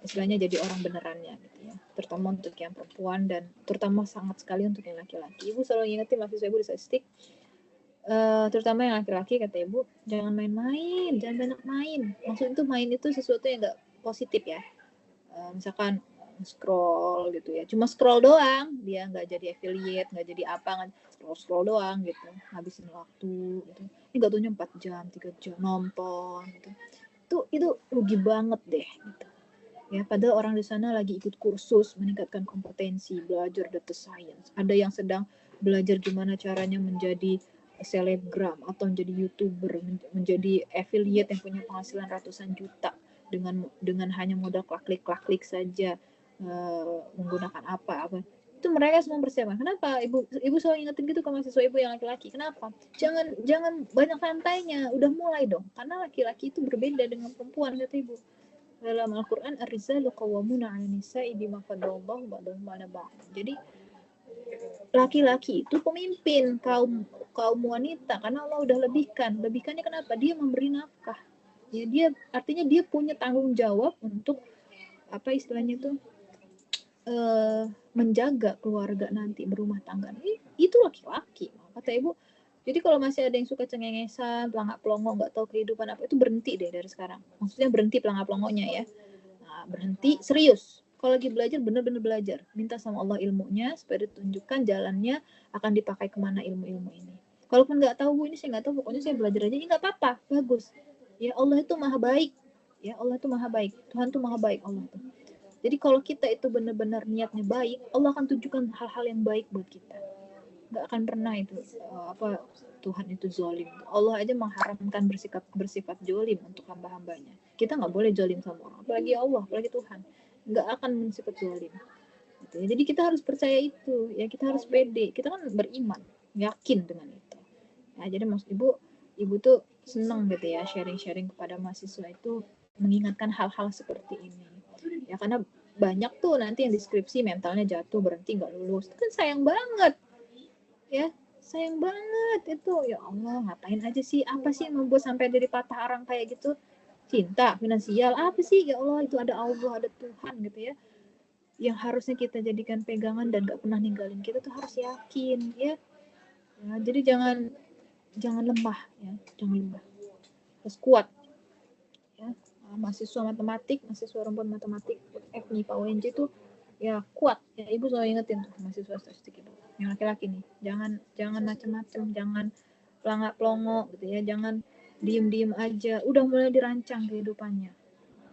istilahnya jadi orang benerannya gitu ya, terutama untuk yang perempuan dan terutama sangat sekali untuk yang laki-laki. Ibu selalu ingetin mahasiswa ibu di statistik, terutama yang laki-laki, kata ibu, jangan main-main, jangan banyak main. Maksud itu main itu sesuatu yang nggak positif ya. Misalkan scroll gitu ya, cuma scroll doang, dia nggak jadi affiliate, nggak jadi apa, scroll doang gitu, ngabisin waktu gitu. Ini nggak taunya 4 jam, 3 jam nonton gitu. Itu rugi banget deh gitu. Ya, padahal orang di sana lagi ikut kursus meningkatkan kompetensi, belajar data science. Ada yang sedang belajar gimana caranya menjadi selebgram atau menjadi YouTuber, menjadi affiliate yang punya penghasilan ratusan juta dengan hanya modal klik saja, menggunakan apa itu. Mereka semua persiapan. Kenapa ibu selalu ingetin gitu ke mahasiswa ibu yang laki-laki? Kenapa? Jangan banyak santainya, udah mulai dong, karena laki-laki itu berbeda dengan perempuan, kata ibu. Dalam Al-Quran, ar-rijalu qawwamuna 'ala nisa'i bima faddalallahu ba'dahum 'ala ba'd. Jadi laki-laki itu pemimpin kaum wanita karena Allah udah lebihkannya. Kenapa? Dia memberi nafkah ya, dia artinya dia punya tanggung jawab untuk apa istilahnya itu, menjaga keluarga nanti, berumah tangga. Itu laki-laki, kata ibu. Jadi kalau masih ada yang suka cengengesan, pelangak-pelongo, nggak tahu kehidupan apa, itu berhenti deh dari sekarang. Maksudnya berhenti pelangak-pelongonya ya. Nah, berhenti, serius. Kalau lagi belajar, benar-benar belajar. Minta sama Allah ilmunya, supaya ditunjukkan jalannya akan dipakai kemana ilmu-ilmu ini. Kalaupun nggak tahu, Bu, ini saya nggak tahu, pokoknya saya belajar aja, ini nggak apa-apa, bagus. Ya, Allah itu maha baik. Ya, Allah itu maha baik. Tuhan itu maha baik, Allah itu. Jadi kalau kita itu benar-benar niatnya baik, Allah akan tunjukkan hal-hal yang baik buat kita. Nggak akan pernah itu Tuhan itu zolim. Allah aja mengharamkan bersifat zolim untuk hamba-hambanya. Kita nggak boleh zolim sama orang, apalagi Allah, apalagi Tuhan nggak akan bersifat zolim gitu ya. Jadi kita harus percaya itu ya, kita harus pede, kita kan beriman, yakin dengan itu. Nah, jadi maksud ibu tuh senang gitu ya, sharing-sharing kepada mahasiswa itu, mengingatkan hal-hal seperti ini ya, karena banyak tuh nanti yang deskripsi mentalnya jatuh, berhenti, nggak lulus. Itu kan sayang banget ya, sayang banget itu. Ya Allah, ngapain aja sih, apa sih yang membuat sampai jadi patah arang kayak gitu? Cinta, finansial, apa sih? Ya Allah, itu ada Allah, ada Tuhan gitu ya, yang harusnya kita jadikan pegangan dan gak pernah ninggalin kita tuh, harus yakin ya. Jadi jangan lemah ya, jangan lemah, harus kuat ya. Mahasiswa matematik, mahasiswa rumpun matematik FMIPA UNJ itu ya kuat ya, ibu selalu ingetin tuh mahasiswa statistik ibu yang laki-laki nih, jangan macam-macam, jangan pelangak pelongo gitu ya, jangan diem aja, udah mulai dirancang kehidupannya.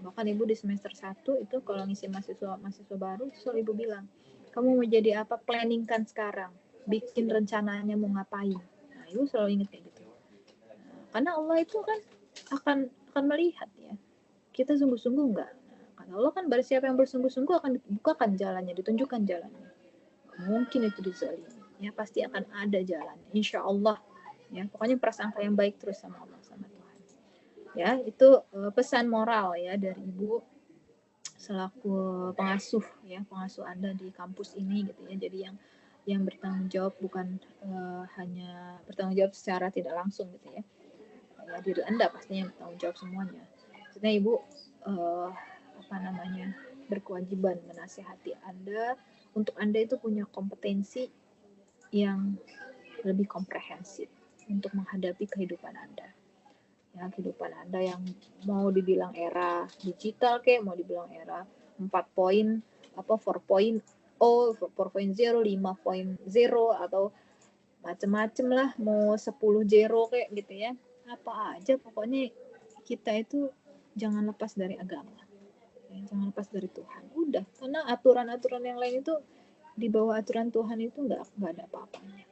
Bahkan ibu di semester 1 itu kalau ngisi mahasiswa baru, selalu ibu bilang, kamu mau jadi apa, planningkan sekarang, bikin rencananya mau ngapain. Nah, ibu selalu inget kayak gitu. Karena Allah itu kan akan melihat ya, kita sungguh-sungguh enggak. Karena Allah kan, barang siapa yang bersungguh-sungguh akan dibukakan jalannya, ditunjukkan jalannya. Mungkin itu dizalimi ya, pasti akan ada jalannya, insya Allah ya. Pokoknya prasangka yang baik terus sama Allah, sama Tuhan ya. Itu pesan moral ya dari ibu selaku pengasuh ya, pengasuh Anda di kampus ini gitu ya. Jadi yang bertanggung jawab, bukan hanya bertanggung jawab secara tidak langsung gitu ya. Ya, diri Anda pastinya bertanggung jawab semuanya. Maksudnya ibu berkewajiban menasihati Anda untuk Anda itu punya kompetensi yang lebih komprehensif untuk menghadapi kehidupan Anda. Ya, kehidupan Anda yang mau dibilang era digital kayak, mau dibilang era 4.0 apa 4.0, 4.0, 5.0 atau macem-macem lah, mau 10 zero kayak gitu ya. Apa aja pokoknya kita itu jangan lepas dari agama. Ya, jangan lepas dari Tuhan. Udah, karena aturan-aturan yang lain itu di bawah aturan Tuhan itu nggak ada apa-apanya.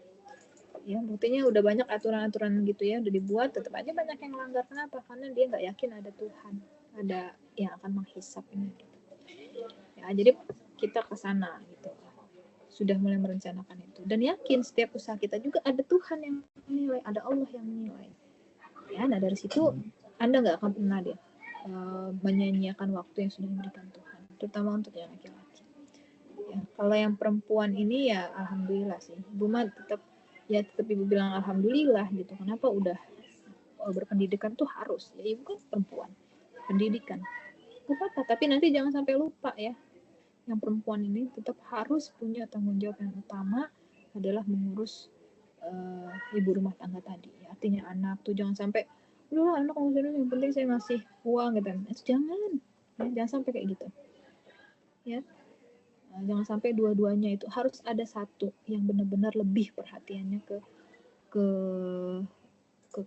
Ya, buktinya udah banyak aturan-aturan gitu ya, udah dibuat, tetap aja banyak yang melanggar. Kenapa? Karena dia nggak yakin ada Tuhan, ada yang akan menghisap ini gitu. Ya, jadi kita ke sana gitu, sudah mulai merencanakan itu, dan yakin setiap usaha kita juga ada Tuhan yang menilai, ada Allah yang menilai ya. Nah, dari situ Anda nggak akan pernah deh menyanyiakan waktu yang sudah diberikan Tuhan, terutama untuk yang laki-laki Ya, kalau yang perempuan ini ya alhamdulillah sih. Ibu mah tetap ibu bilang alhamdulillah gitu. Kenapa udah berpendidikan tuh harus. Ya ibu kan perempuan. Pendidikan. Apa-apa, tapi nanti jangan sampai lupa ya. Yang perempuan ini tetap harus punya tanggung jawab yang utama adalah mengurus ibu rumah tangga tadi. Ya, artinya anak tuh jangan sampai udah anak ngurus, yang penting saya ngasih uang gitu. Jangan. Ya, jangan sampai kayak gitu. Ya. Jangan sampai dua-duanya itu, harus ada satu yang benar-benar lebih perhatiannya ke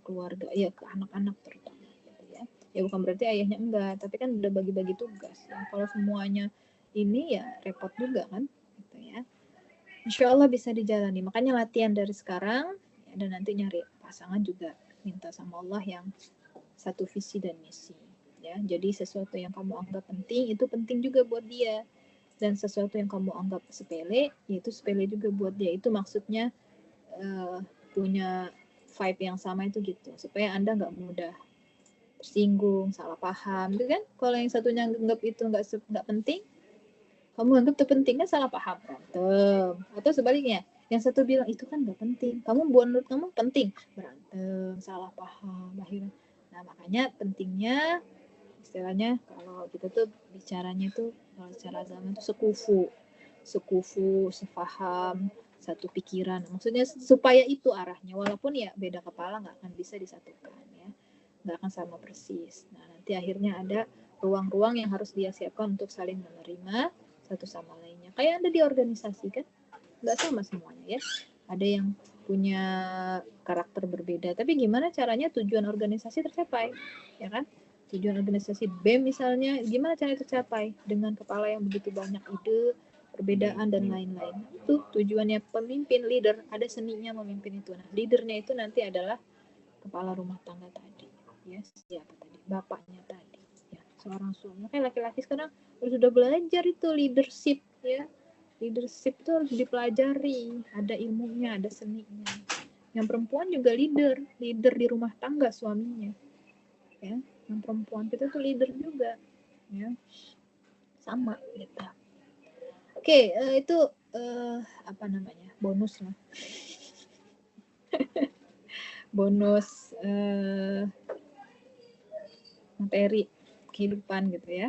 keluarga, ya ke anak-anak terutama gitu ya. Ya bukan berarti ayahnya enggak, tapi kan udah bagi-bagi tugas. Ya, kalau semuanya ini ya repot juga kan gitu ya. Insya Allah bisa dijalani. Makanya latihan dari sekarang ya, dan nanti nyari pasangan juga minta sama Allah yang satu visi dan misi ya. Jadi sesuatu yang kamu anggap penting itu penting juga buat dia. Dan sesuatu yang kamu anggap sepele, yaitu sepele juga buat dia. Itu maksudnya punya vibe yang sama itu gitu. Supaya Anda nggak mudah tersinggung, salah paham, gitu kan? Kalau yang satunya anggap itu nggak penting, kamu anggap itu penting kan salah paham, berantem. Atau sebaliknya, yang satu bilang itu kan nggak penting, kamu buat menurut kamu penting, berantem, salah paham, akhirnya. Nah makanya pentingnya istilahnya kalau kita tuh bicaranya tuh kalau secara agama itu sekufu, sefaham, satu pikiran. Maksudnya supaya itu arahnya, walaupun ya beda kepala nggak akan bisa disatukan ya, nggak akan sama persis. Nah nanti akhirnya ada ruang-ruang yang harus dia siapkan untuk saling menerima satu sama lainnya. Kayak Anda di organisasi kan, nggak sama semuanya ya. Ada yang punya karakter berbeda, tapi gimana caranya tujuan organisasi tercapai, ya kan? Tujuan organisasi BEM misalnya, gimana caranya tercapai? Dengan kepala yang begitu banyak ide, perbedaan, dan lain-lain. Itu tujuannya pemimpin, leader, ada seninya memimpin itu. Nah, leadernya itu nanti adalah kepala rumah tangga tadi. Ya, siapa tadi? Bapaknya tadi. Ya, seorang suami. Makanya laki-laki sekarang sudah belajar itu leadership, ya. Leadership itu harus dipelajari. Ada ilmunya, ada seninya. Yang perempuan juga leader di rumah tangga suaminya. Ya, yang perempuan kita tuh leader juga ya, sama gitu. Oke, itu apa namanya, bonus lah. Bonus materi kehidupan gitu ya.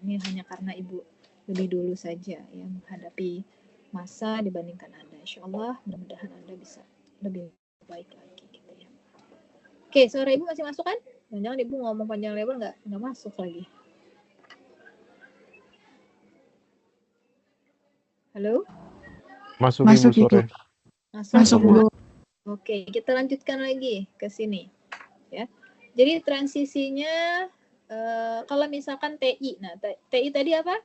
Ini hanya karena ibu lebih dulu saja ya menghadapi masa dibandingkan Anda. Insya Allah mudah-mudahan Anda bisa lebih baik lagi gitu ya. Oke, suara ibu masih masuk kan? Jangan-jangan ibu ngomong panjang lebar nggak masuk lagi. Halo? Masuk Masuk, Ibu sore. Masuk, Bu. Oke, kita lanjutkan lagi ke sini ya. Jadi transisinya kalau misalkan TI. Nah, TI tadi apa?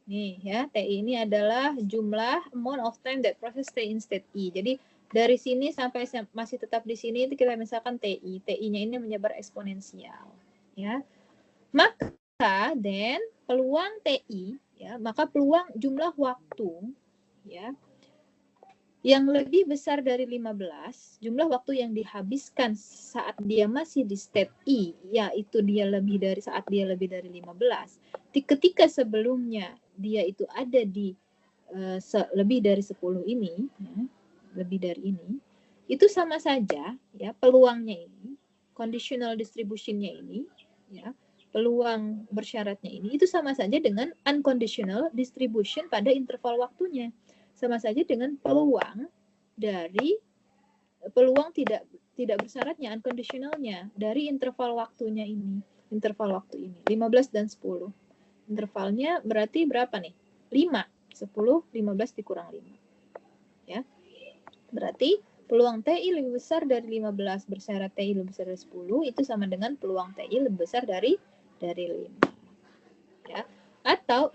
Nih ya, TI ini adalah jumlah amount of time that process stay in state I. Jadi dari sini sampai masih tetap di sini itu kita misalkan TI. TI-nya ini menyebar eksponensial ya. Maka then peluang TI ya, maka peluang jumlah waktu ya yang lebih besar dari 15, jumlah waktu yang dihabiskan saat dia masih di state I, yaitu dia lebih dari saat dia lebih dari 15. Ketika sebelumnya dia itu ada di lebih dari 10 ini, ya, lebih dari ini, itu sama saja ya peluangnya ini, conditional distribution-nya ini, ya, peluang bersyaratnya ini itu sama saja dengan unconditional distribution pada interval waktunya. Sama saja dengan peluang dari peluang tidak bersyaratnya, unconditionalnya dari interval waktunya ini, interval waktu ini 15 dan 10. Intervalnya berarti berapa nih? 5, 10, 15 dikurang 5. Ya. Berarti peluang TI lebih besar dari 15 bersyarat TI lebih besar dari 10 itu sama dengan peluang TI lebih besar dari 5. Ya. Atau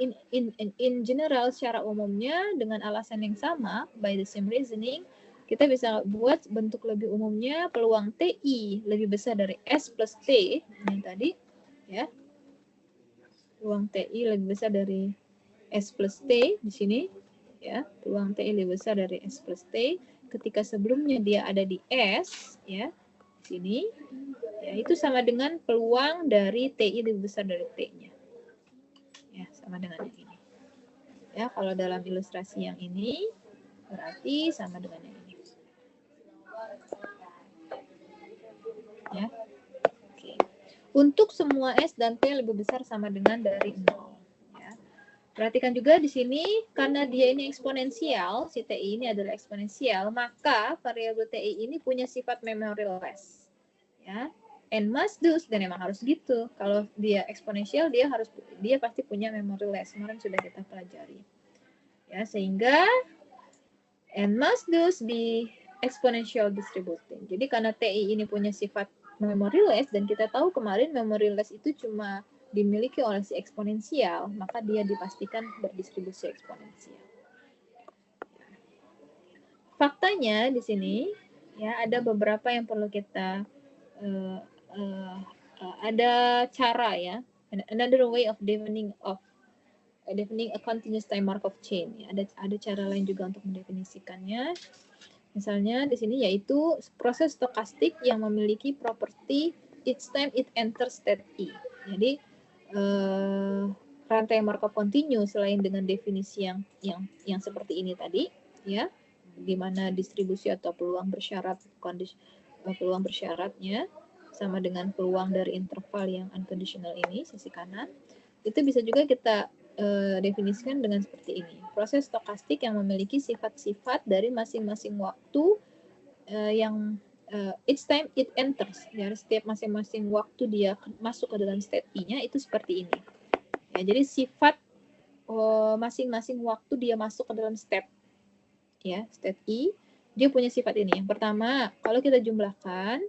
in general secara umumnya dengan alasan yang sama, by the same reasoning, kita bisa buat bentuk lebih umumnya peluang TI lebih besar dari S plus T yang tadi ya. Peluang TI lebih besar dari S plus T di sini ya. Peluang TI lebih besar dari S plus T ketika sebelumnya dia ada di S ya. Di sini ya, itu sama dengan peluang dari TI lebih besar dari T-nya. Ya, sama dengan yang ini. Ya, kalau dalam ilustrasi yang ini berarti sama dengan yang ini. Ya. Oke. Untuk semua S dan T lebih besar sama dengan dari 0. Ya. Perhatikan juga di sini, karena dia ini eksponensial, si TI ini adalah eksponensial, maka variabel TI ini punya sifat memoryless. Ya. And must do, dan emang harus gitu. Kalau dia eksponensial, dia pasti punya memoryless. Kemarin sudah kita pelajari. Ya, sehingga and must do be exponential distributing. Jadi karena TI ini punya sifat memoryless, dan kita tahu kemarin memoryless itu cuma dimiliki oleh si eksponensial, maka dia dipastikan berdistribusi eksponensial. Faktanya di sini ya ada beberapa yang perlu kita ada cara ya, another way of defining a continuous time Markov chain. Ya, ada cara lain juga untuk mendefinisikannya. Misalnya di sini yaitu proses stokastik yang memiliki properti each time it enters state E. Jadi rantai Markov continue selain dengan definisi yang seperti ini tadi, ya, di mana distribusi atau peluang bersyaratnya sama dengan peluang dari interval yang unconditional ini sisi kanan. Itu bisa juga kita definisikan dengan seperti ini. Proses stokastik yang memiliki sifat-sifat dari masing-masing waktu yang each time it enters. Ya, setiap masing-masing waktu dia masuk ke dalam state I-nya itu seperti ini. Ya, jadi sifat masing-masing waktu dia masuk ke dalam state I, dia punya sifat ini. Yang pertama, kalau kita jumlahkan,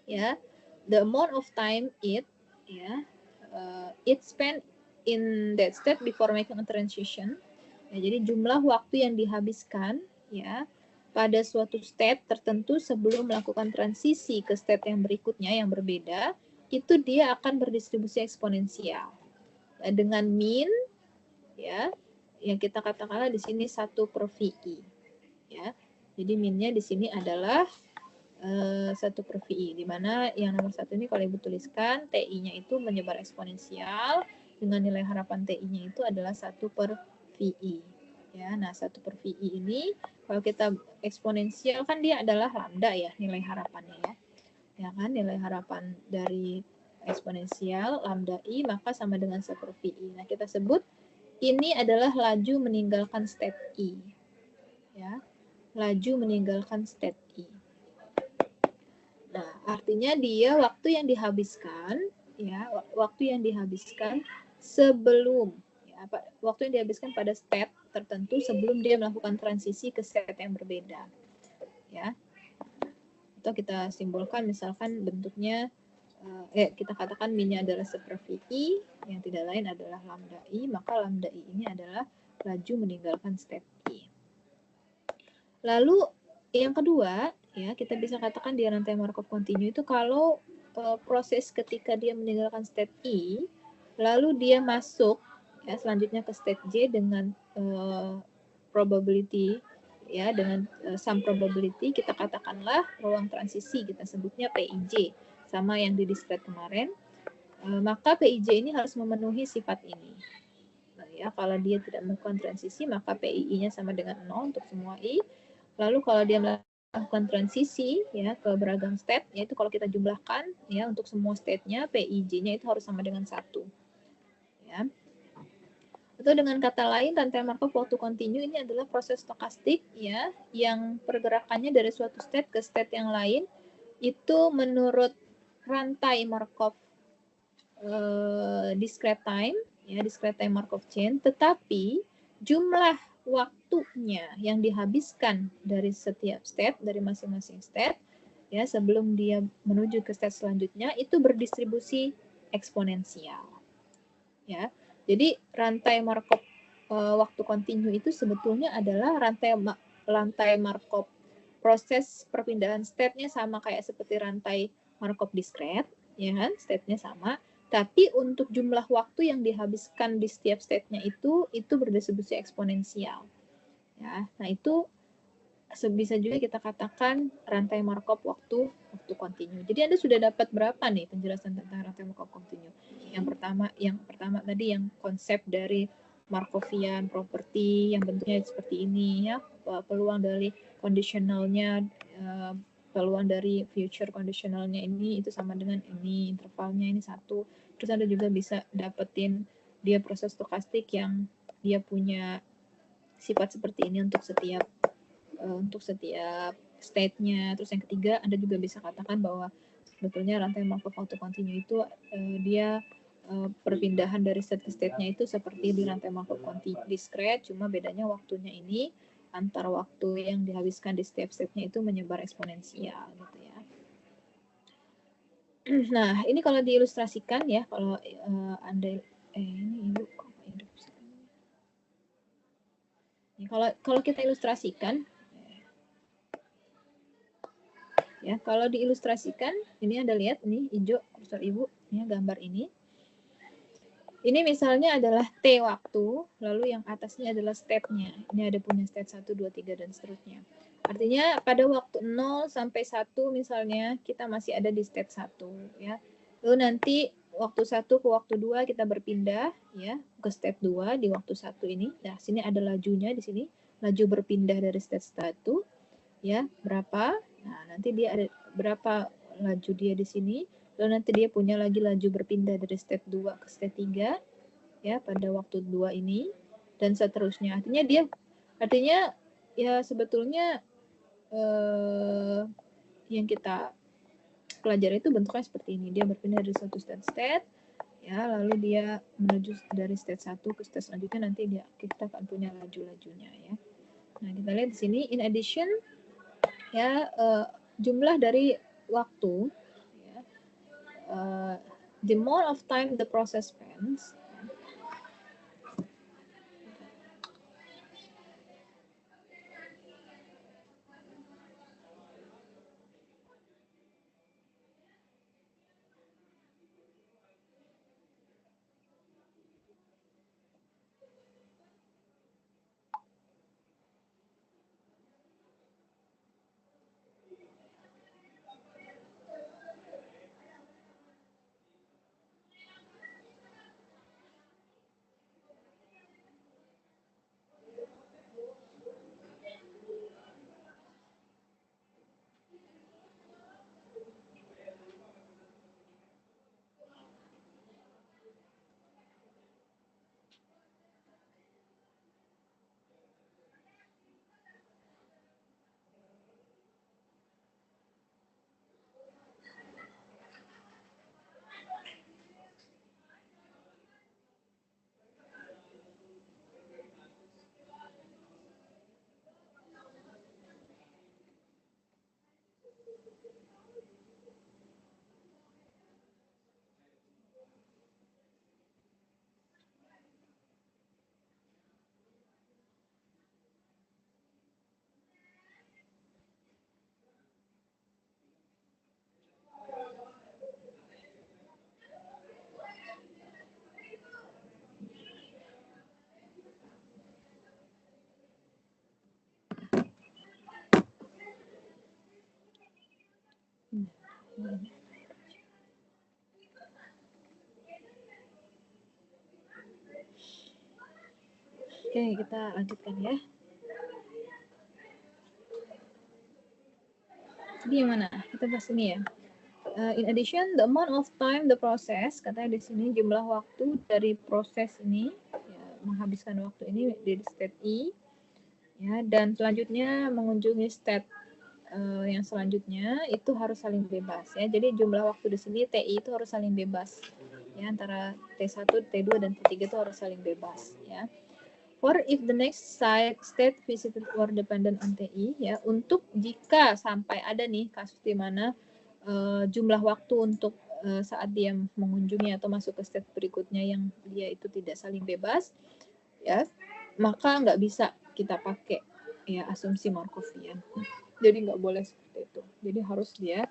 ya, the amount of time it spent in that state before making a transition. Ya, jadi jumlah waktu yang dihabiskan ya pada suatu state tertentu sebelum melakukan transisi ke state yang berikutnya yang berbeda, itu dia akan berdistribusi eksponensial. Ya, dengan mean ya yang kita katakanlah di sini 1 per VI. Ya. Jadi mean-nya di sini adalah 1 per VI, di mana yang nomor 1 ini kalau Ibu tuliskan TI-nya itu menyebar eksponensial dengan nilai harapan TI-nya itu adalah 1 per VI. Ya, nah 1 per VI ini kalau kita eksponensial kan dia adalah lambda ya nilai harapannya ya. Ya kan, nilai harapan dari eksponensial lambda I maka sama dengan 1 per VI. Nah, kita sebut ini adalah laju meninggalkan state I. Ya. Laju meninggalkan state I. Nah, artinya dia waktu yang dihabiskan sebelum waktu yang dihabiskan pada state tertentu sebelum dia melakukan transisi ke state yang berbeda. Ya. Atau kita simbolkan misalkan bentuknya kita katakan min-nya adalah 1 per VI, yang tidak lain adalah lambda I, maka lambda I ini adalah laju meninggalkan state I. Lalu yang kedua, ya kita bisa katakan di rantai Markov continue itu kalau proses ketika dia meninggalkan state I, lalu dia masuk ya selanjutnya ke state J dengan probability ya dengan some probability, kita katakanlah ruang transisi, kita sebutnya PIJ sama yang di discrete kemarin, maka PIJ ini harus memenuhi sifat ini. Nah, ya kalau dia tidak melakukan transisi maka PII-nya sama dengan 0 untuk semua I. Lalu kalau dia melakukan transisi ya ke beragam state, yaitu kalau kita jumlahkan ya untuk semua state-nya PIJ-nya itu harus sama dengan 1. Ya. Atau dengan kata lain, rantai Markov waktu kontinu ini adalah proses stokastik ya yang pergerakannya dari suatu state ke state yang lain itu menurut rantai Markov discrete time ya, discrete time Markov chain, tetapi jumlah waktunya yang dihabiskan dari setiap state, dari masing-masing state ya sebelum dia menuju ke state selanjutnya itu berdistribusi eksponensial. Ya. Jadi rantai Markov waktu kontinu itu sebetulnya adalah rantai Markov proses perpindahan state-nya sama kayak seperti rantai Markov discrete, ya kan? State-nya sama, tapi untuk jumlah waktu yang dihabiskan di setiap state-nya itu berdistribusi eksponensial. Ya, nah itu bisa juga kita katakan rantai Markov waktu kontinu. Jadi Anda sudah dapat berapa nih penjelasan tentang rantai Markov kontinu? Yang pertama tadi yang konsep dari Markovian property yang bentuknya seperti ini ya, peluang dari conditionalnya, peluang dari future conditionalnya ini itu sama dengan ini, intervalnya ini 1. Terus Anda juga bisa dapetin dia proses stokastik yang dia punya sifat seperti ini untuk setiap state-nya. Terus yang ketiga, Anda juga bisa katakan bahwa sebetulnya rantai Markov auto continue itu dia perpindahan dari state ke state-nya itu seperti di rantai Markov discrete, cuma bedanya waktunya ini antara waktu yang dihabiskan di setiap step-nya itu menyebar eksponensial gitu ya. Nah, ini kalau diilustrasikan ya, kalau Anda ini Ibu kok hidup ini, kalau kita ilustrasikan ya, kalau diilustrasikan ini Anda lihat ini hijau kursor Ibu ya, gambar ini. Ini misalnya adalah T waktu, lalu yang atasnya adalah step-nya. Ini ada punya step 1, 2, 3, dan seterusnya. Artinya pada waktu 0 sampai 1 misalnya kita masih ada di step 1. Ya. Lalu nanti waktu 1 ke waktu 2 kita berpindah ya ke step 2 di waktu 1 ini. Nah, sini ada lajunya di sini. Laju berpindah dari step 1 ya, berapa? Nah, nanti dia ada berapa laju dia di sini. Lalu nanti dia punya lagi laju berpindah dari step 2 ke step 3 ya pada waktu 2 ini dan seterusnya. Artinya ya sebetulnya yang kita pelajari itu bentuknya seperti ini. Dia berpindah dari satu state ya, lalu dia menuju dari state 1 ke state selanjutnya, nanti kita akan punya laju-lajunya ya. Nah, kita lihat di sini in addition ya jumlah dari waktu ya, the more of time the process spends. Oke, kita lanjutkan ya. Jadi yang mana? Kita bahas ini ya. In addition, the amount of time the process, katanya di sini jumlah waktu dari proses ini, ya, menghabiskan waktu ini di state E, ya, dan selanjutnya mengunjungi state yang selanjutnya itu harus saling bebas ya. Jadi jumlah waktu di sini TI itu harus saling bebas ya, antara T1, T2 dan T3 itu harus saling bebas ya. For if the next state visited were dependent on TI ya, untuk jika sampai ada nih kasus di mana jumlah waktu untuk saat dia mengunjungi atau masuk ke state berikutnya yang dia itu tidak saling bebas ya, maka nggak bisa kita pakai ya asumsi Markovian. Jadi nggak boleh seperti itu. Jadi harus dia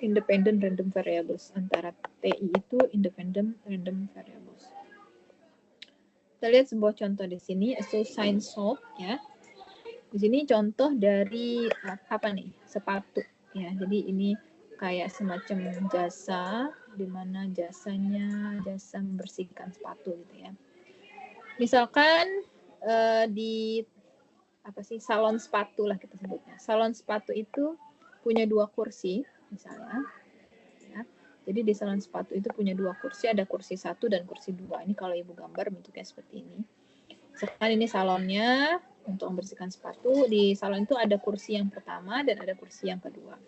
independent random variables, antara TI itu independent random variables. Kita lihat sebuah contoh di sini, assign solve ya. Di sini contoh dari apa nih? Sepatu ya. Jadi ini kayak semacam jasa, di mana jasa membersihkan sepatu gitu ya. misalkan di apa sih, salon sepatu lah kita sebutnya. Salon sepatu itu punya 2 kursi misalnya. Ya. Jadi di salon sepatu itu punya 2 kursi, ada kursi 1 dan kursi 2. Ini kalau Ibu gambar bentuknya seperti ini. Misalkan ini salonnya untuk membersihkan sepatu. Di salon itu ada kursi yang pertama dan ada kursi yang kedua.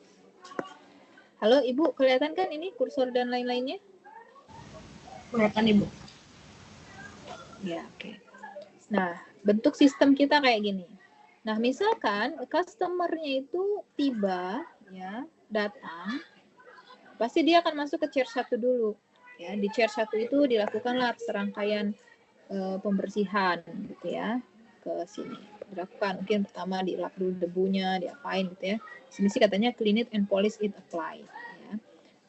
Halo Ibu, kelihatan kan ini kursor dan lain-lainnya? Kelihatan Ibu. Ya, oke. Nah, bentuk sistem kita kayak gini. Nah, misalkan customer-nya itu tiba, ya, datang, pasti dia akan masuk ke chair 1 dulu. Ya, di chair 1 itu dilakukanlah serangkaian pembersihan, gitu ya, ke sini. Dilakukan, mungkin pertama dilap dulu debunya, diapain gitu ya. Sini sih katanya clean it and polish it apply. Ya.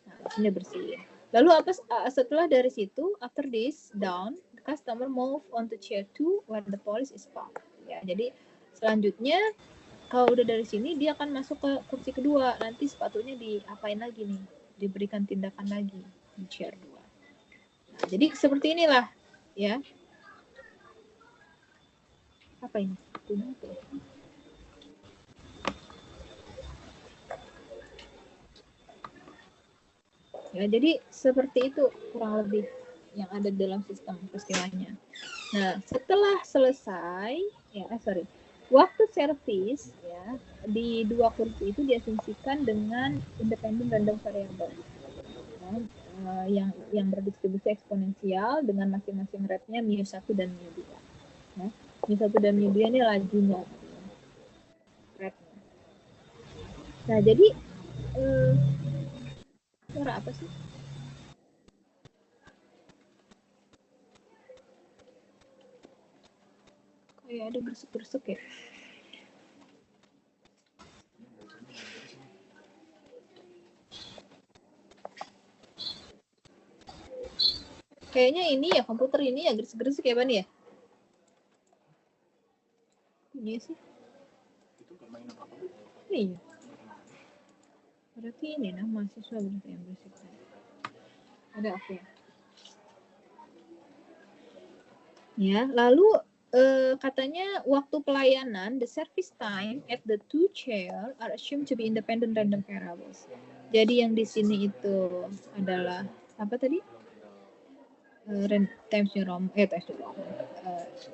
Nah, ini bersihin. Lalu apa setelah dari situ, after this down, the customer move on to chair 2 when the polish is stopped. Ya, jadi selanjutnya kalau udah dari sini dia akan masuk ke kursi kedua. Nanti sepatunya diapain lagi nih? Diberikan tindakan lagi di chair 2. Nah, jadi seperti inilah ya. Apa ini? Ya, jadi seperti itu kurang lebih yang ada dalam sistem peristiwanya. Nah, setelah selesai, waktu servis ya di 2 kursi itu diasumsikan dengan independent random variable yang berdistribusi eksponensial dengan masing-masing rate-nya μ1 dan μ2. Ya. μ1 dan μ2 ini lajunya, rate-nya. Nah, jadi suara apa sih? Kayak ada bersuk-bersuk ya. Kayaknya ini ya, komputer ini ya gersik-gersik ya, Ban ya? Iya sih. Iya. Berarti ini nah mahasiswa berarti yang berisik. Ada apa ya? Ya, lalu katanya waktu pelayanan, the service time at the 2 chair are assumed to be independent random variables. Jadi yang di sini itu adalah apa tadi? Times New Roman,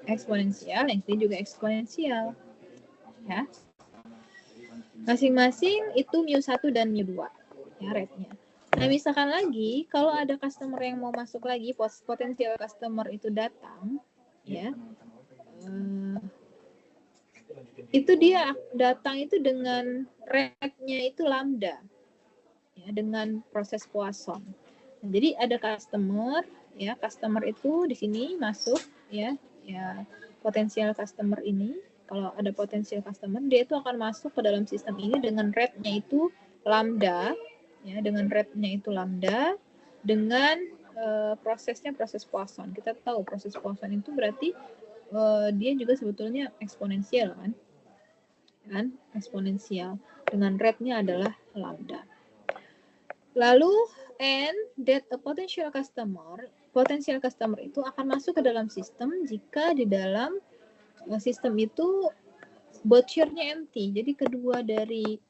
eksponensial, yang ini juga eksponensial. Ya. Masing-masing itu μ1 dan μ2 ya rate-nya. Nah, misalkan lagi kalau ada customer yang mau masuk lagi, potensial customer itu datang ya. Itu dia datang itu dengan rate-nya itu lambda. Ya, dengan proses Poisson. Nah, jadi ada customer ya, customer itu di sini masuk ya potensial customer ini. Kalau ada potensial customer, dia itu akan masuk ke dalam sistem ini dengan rate-nya itu lambda, ya, dengan rate-nya itu lambda, dengan prosesnya proses Poisson. Kita tahu proses Poisson itu berarti dia juga sebetulnya eksponensial kan, eksponensial dengan rate-nya adalah lambda. Lalu and that a potential customer itu akan masuk ke dalam sistem jika di dalam sistem itu both chair-nya empty. Jadi kedua dari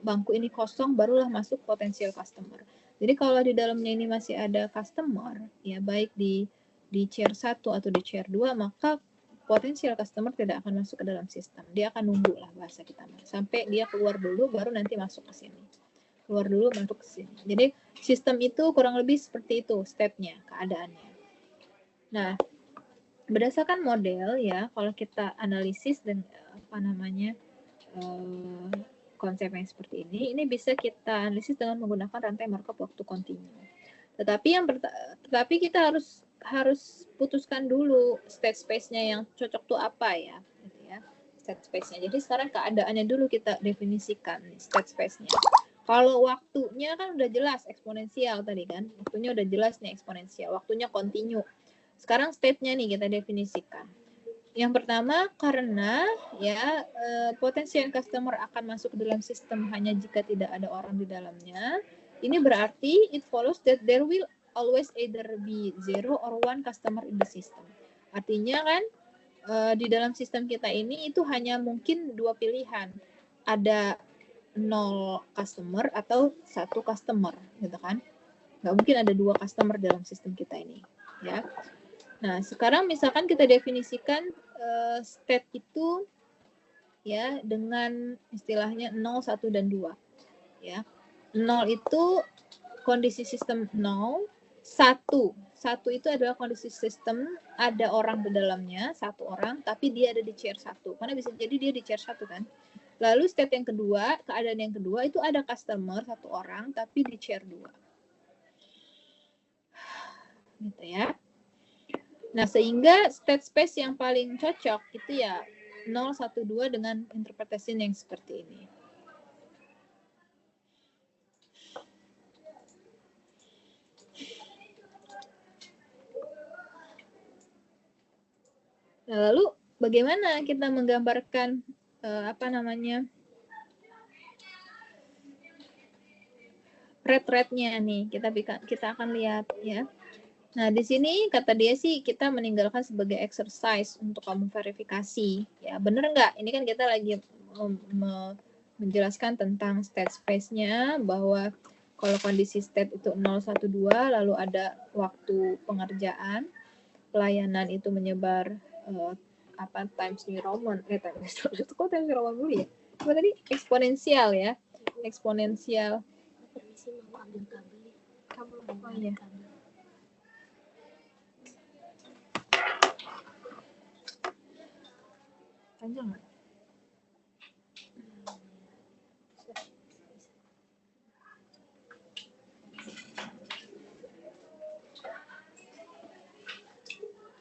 bangku ini kosong, barulah masuk potential customer. Jadi kalau di dalamnya ini masih ada customer, ya baik di chair 1 atau di chair 2, maka potential customer tidak akan masuk ke dalam sistem. Dia akan nunggu lah bahasa kita, sampai dia keluar dulu baru nanti masuk ke sini. Keluar dulu masuk ke sini. Jadi sistem itu kurang lebih seperti itu state-nya, keadaannya. Nah, berdasarkan model ya, kalau kita analisis dan konsepnya seperti ini bisa kita analisis dengan menggunakan rantai Markov waktu kontinu. Tetapi kita harus putuskan dulu state space-nya yang cocok tuh apa ya, gitu ya. State space-nya. Jadi sekarang keadaannya dulu kita definisikan state space-nya. Kalau waktunya kan udah jelas eksponensial tadi kan, waktunya udah jelas nih eksponensial, waktunya kontinu. Sekarang state-nya nih kita definisikan. Yang pertama karena ya potensial customer akan masuk ke dalam sistem hanya jika tidak ada orang di dalamnya. Ini berarti it follows that there will always either be 0 or 1 customer in the system. Artinya kan di dalam sistem kita ini itu hanya mungkin 2 pilihan. Ada 0 customer atau 1 customer, gitu kan. Nggak mungkin ada 2 customer dalam sistem kita ini, ya. Nah, sekarang misalkan kita definisikan state itu ya dengan istilahnya 0, 1, dan 2. Ya. 0 itu kondisi sistem 0, 1 itu adalah kondisi sistem ada orang di dalamnya, 1 orang, tapi dia ada di chair 1. Karena bisa jadi dia di chair 1 kan. Lalu state yang kedua, keadaan yang kedua itu ada customer 1 orang, tapi di chair 2. Gitu ya. Nah, sehingga state space yang paling cocok itu ya 0, 1, 2 dengan interpretasi yang seperti ini. Nah, lalu bagaimana kita menggambarkan red-rednya nih? Kita akan lihat ya. Nah, di sini kata dia sih kita meninggalkan sebagai exercise untuk kamu verifikasi. Ya, bener nggak? Ini kan kita lagi menjelaskan tentang state space-nya, bahwa kalau kondisi state itu 0, 1, 2, lalu ada waktu pengerjaan, pelayanan itu menyebar Times New Roman. Times New Roman dulu ya? Apa tadi? Eksponensial ya. Eksponensial. Oh iya. Panjang nggak?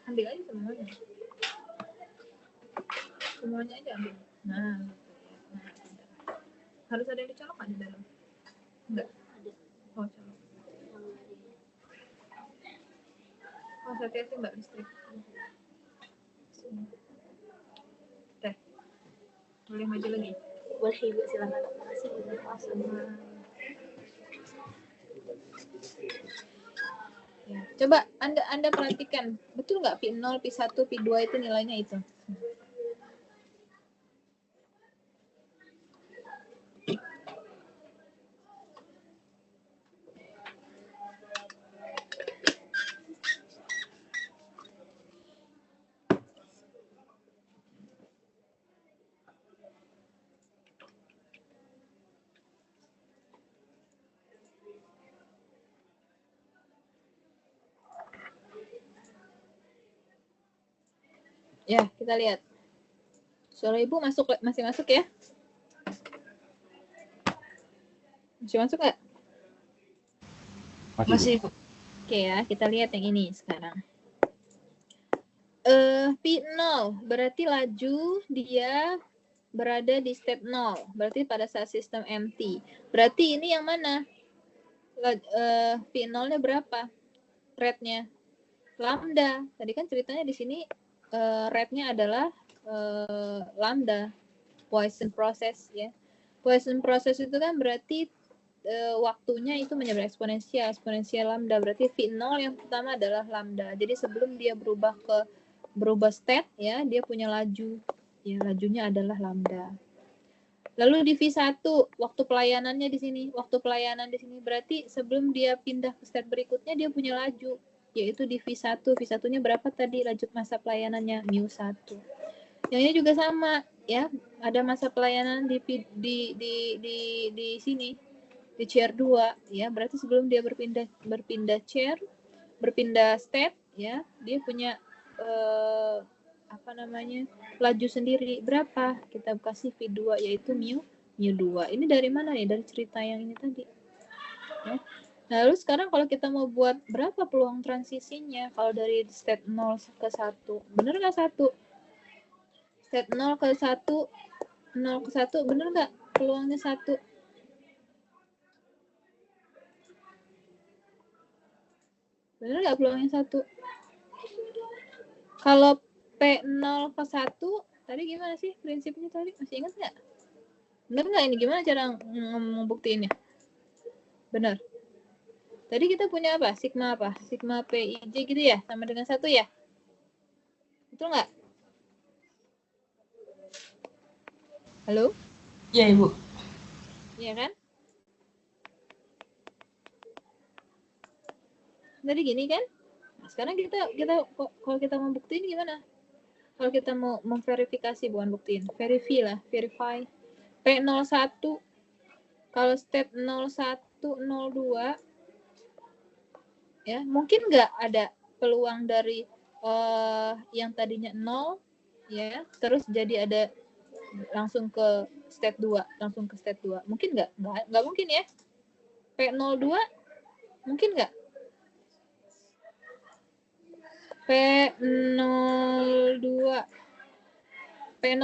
Ambil aja semuanya. Semuanya aja ambil. Nah, harus ada yang dicolok kan di dalam? Enggak? Ada. Oh, colok. Oh, hati-hati Mbak listrik. Teh. Boleh maju lagi? Boleh Ibu, silakan. Makasih Bu. Ya, coba Anda perhatikan, betul nggak P0, P1, P2 itu nilainya itu? Ya, kita lihat. Suara Ibu masih masuk ya? Masih masuk nggak? Masih, Bu. Oke ya, kita lihat yang ini sekarang. P0 berarti laju dia berada di step 0. Berarti pada saat sistem empty. Berarti ini yang mana? P0-nya berapa? Rate-nya? Lambda. Tadi kan ceritanya di sini rate-nya adalah lambda. Poisson process ya. Poisson process itu kan berarti waktunya itu menyebar eksponensial lambda. Berarti V0 yang pertama adalah lambda. Jadi sebelum dia berubah state ya, dia punya laju. Ya, lajunya adalah lambda. Lalu di V1 waktu pelayanannya di sini, berarti sebelum dia pindah ke state berikutnya dia punya laju, yaitu di V1. V1-nya berapa tadi laju masa pelayanannya? μ1. Yang ini juga sama ya, ada masa pelayanan di sini di chair 2 ya. Berarti sebelum dia berpindah state ya, dia punya laju sendiri berapa? Kita kasih V2 yaitu μ2. Ini dari mana nih? Dari cerita yang ini tadi. Ya. Nah, lalu sekarang kalau kita mau buat berapa peluang transisinya kalau dari state 0 ke 1? Bener nggak 1? State 0 ke 1, bener nggak peluangnya 1? Bener nggak peluangnya 1? Kalau P0 ke 1, tadi gimana sih prinsipnya tadi? Masih ingat nggak? Bener nggak ini? Gimana cara membuktiinnya? Bener. Tadi kita punya apa? Sigma PIJ gitu ya? Sama dengan 1 ya? Betul nggak? Halo? Iya, Ibu. Iya kan? Tadi gini kan? Nah, sekarang kita kalau kita mau buktiin gimana? Kalau kita mau memverifikasi, bukan buktiin, verify. P01, kalau step 0102, ya mungkin nggak ada peluang dari yang tadinya 0, ya, terus jadi ada langsung ke step 2, Mungkin nggak? Nggak mungkin ya. P02, mungkin nggak? P02, P00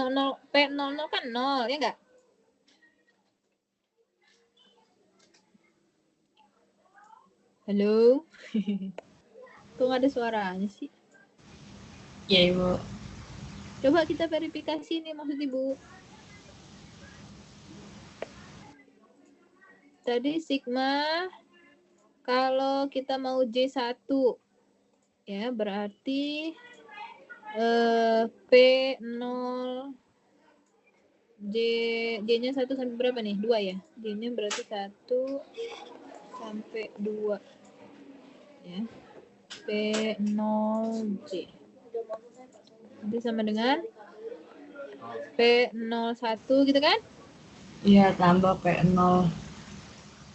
kan 0, ya nggak? Halo? Kok nggak ada suaranya sih? Iya, Ibu. Coba kita verifikasi nih, maksud Ibu. Tadi sigma, kalau kita mau J1, ya berarti P0, J-nya 1 sampai berapa nih? 2 ya? J-nya berarti 1 sampai 2. Ya. P0J. Itu sama dengan P01 gitu kan? Iya, tambah P0.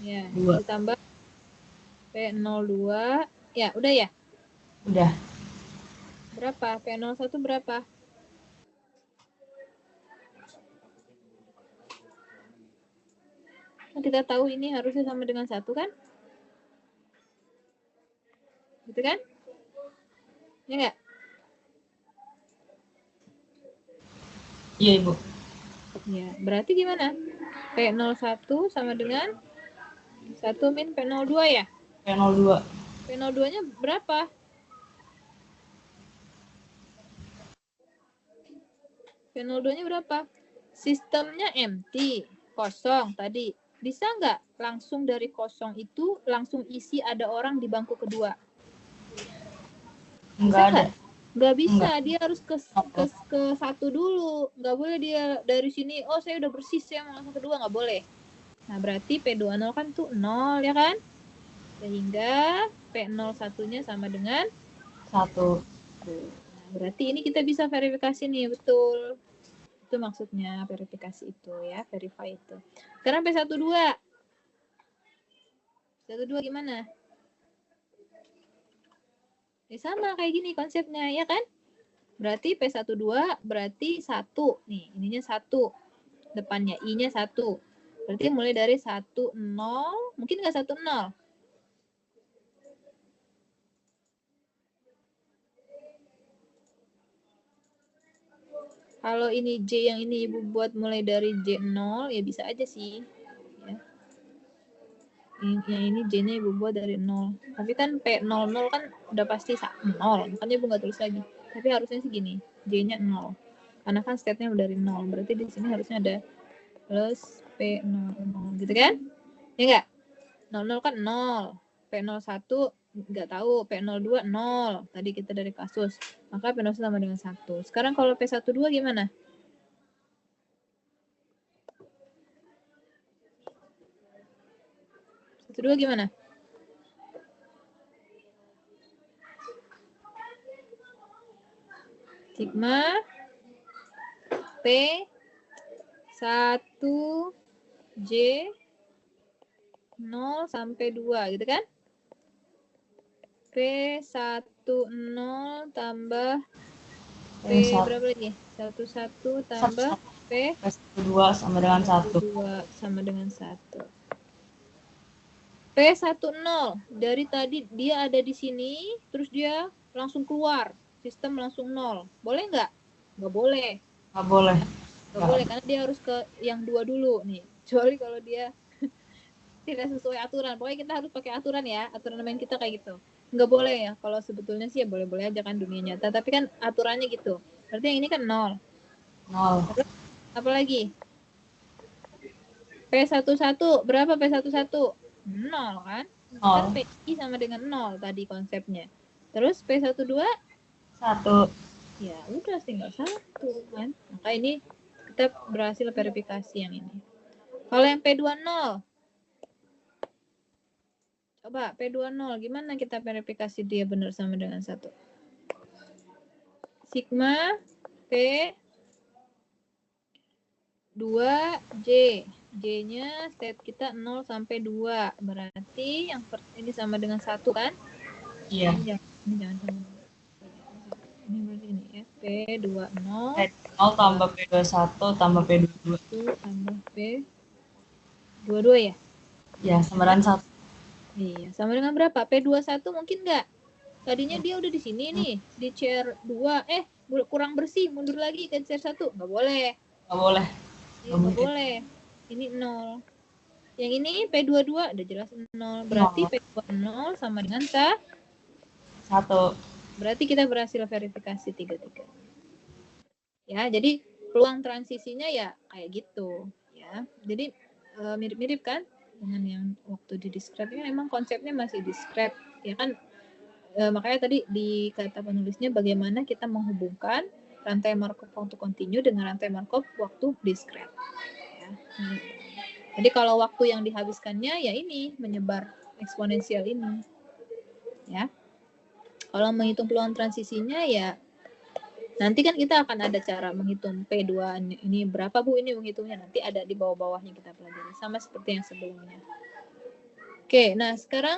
Ya, 2. ditambah P02. Ya, udah ya? Udah. Berapa? P01 berapa? Kita tahu ini harusnya sama dengan 1 kan? Gitu kan? Ya enggak? Iya, Ibu. Ya, berarti gimana? P01 sama dengan 1 min P02 ya? P02. P02-nya berapa? P02-nya berapa? Sistemnya empty, kosong tadi. Bisa nggak langsung dari kosong itu langsung isi ada orang di bangku kedua? Enggak ada. Nggak bisa, Enggak. dia harus ke 1 dulu. Nggak boleh dia dari sini, oh saya udah bersih, saya mau langsung kedua, nggak boleh. Nah, berarti P20 kan tuh 0, ya kan? Sehingga P01-nya sama dengan 1. Nah, berarti ini kita bisa verifikasi nih, betul. Itu maksudnya verifikasi itu ya, verify itu. Sekarang P12. P12 gimana? Ya sama kayak gini konsepnya, ya kan? Berarti P12 berarti 1. Nih, ininya 1. Depannya I-nya 1. Berarti mulai dari 1, 0. Mungkin nggak 1, 0? Kalau ini J yang ini Ibu buat mulai dari J0, ya bisa aja sih. Ya. Yang ini J-nya Ibu buat dari 0. Tapi kan P00 kan udah pasti 0. Makanya Ibu nggak tulis lagi. Tapi harusnya sih gini, J-nya 0. Karena kan state-nya udah dari 0. Berarti di sini harusnya ada plus P00. Gitu kan? Ya nggak? 00 kan 0. P01 nggak tahu. P02 0. Tadi kita dari kasus. Maka P01 sama dengan 1. Sekarang kalau P12 gimana? Kedua gimana? Sigma P1 J 0 sampai 2 gitu kan? P10 tambah P berapa lagi? 11 tambah P2 sama dengan 1. 2 sama dengan 1. P10 dari tadi dia ada di sini, terus dia langsung keluar, sistem langsung 0. Boleh nggak? Nggak boleh. Nggak boleh. Nggak boleh karena dia harus ke yang 2 dulu nih. Kecuali kalau dia tidak sesuai aturan. Pokoknya kita harus pakai aturan ya. Aturan main kita kayak gitu. Nggak boleh ya. Kalau sebetulnya sih ya boleh-boleh aja kan dunia nyata. Tapi kan aturannya gitu. Berarti yang ini kan 0. 0. Terus apa lagi? P11. Berapa P11? 0 kan? 0. Kan PI sama dengan 0 tadi konsepnya. Terus P12? 1. ya udah tinggal 1 kan. Maka ini kita berhasil verifikasi yang ini. Kalau yang P20, coba P20 gimana kita verifikasi dia benar sama dengan 1? Sigma P 2J. J-nya state kita 0 sampai 2. Berarti yang ini sama dengan 1 kan? Iya. Ini jangan sama. Ini berarti ini ya. P20 0 tambah P21 tambah P22. 1 tambah P22 ya? Ya, sama dengan 1. Iya, sama dengan berapa? P21 mungkin nggak? Tadinya dia udah di sini nih, di chair 2. Kurang bersih, mundur lagi ke chair 1. Nggak boleh. Nggak boleh. Nggak boleh. Ini 0. Yang ini P22 udah jelas 0. Berarti P20 sama dengan 1. Berarti kita berhasil verifikasi 3-3. Ya, jadi peluang transisinya ya kayak gitu. Ya, jadi mirip-mirip kan dengan yang waktu di discrete kan emang konsepnya masih discrete ya kan. Makanya tadi di kata penulisnya bagaimana kita menghubungkan rantai Markov waktu kontinu dengan rantai Markov waktu discrete. Ya. Jadi kalau waktu yang dihabiskannya ya ini menyebar eksponensial ini. Ya. Kalau menghitung peluang transisinya ya nanti kan kita akan ada cara menghitung P2 ini berapa Bu ini menghitungnya, nanti ada di bawah-bawahnya kita pelajari sama seperti yang sebelumnya. Oke, nah sekarang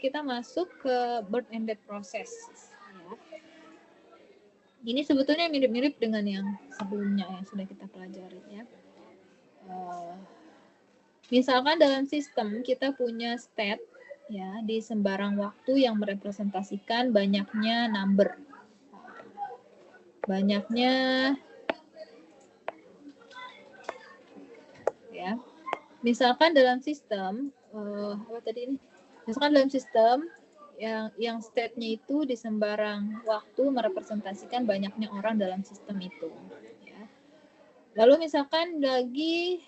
kita masuk ke bird-ended process. Ya. Ini sebetulnya mirip-mirip dengan yang sebelumnya yang sudah kita pelajari ya. Misalkan dalam sistem kita punya state ya di sembarang waktu yang merepresentasikan banyaknya number. Banyaknya ya. Misalkan dalam sistem apa tadi ini? Misalkan dalam sistem yang state-nya itu di sembarang waktu merepresentasikan banyaknya orang dalam sistem itu. Ya. Lalu misalkan lagi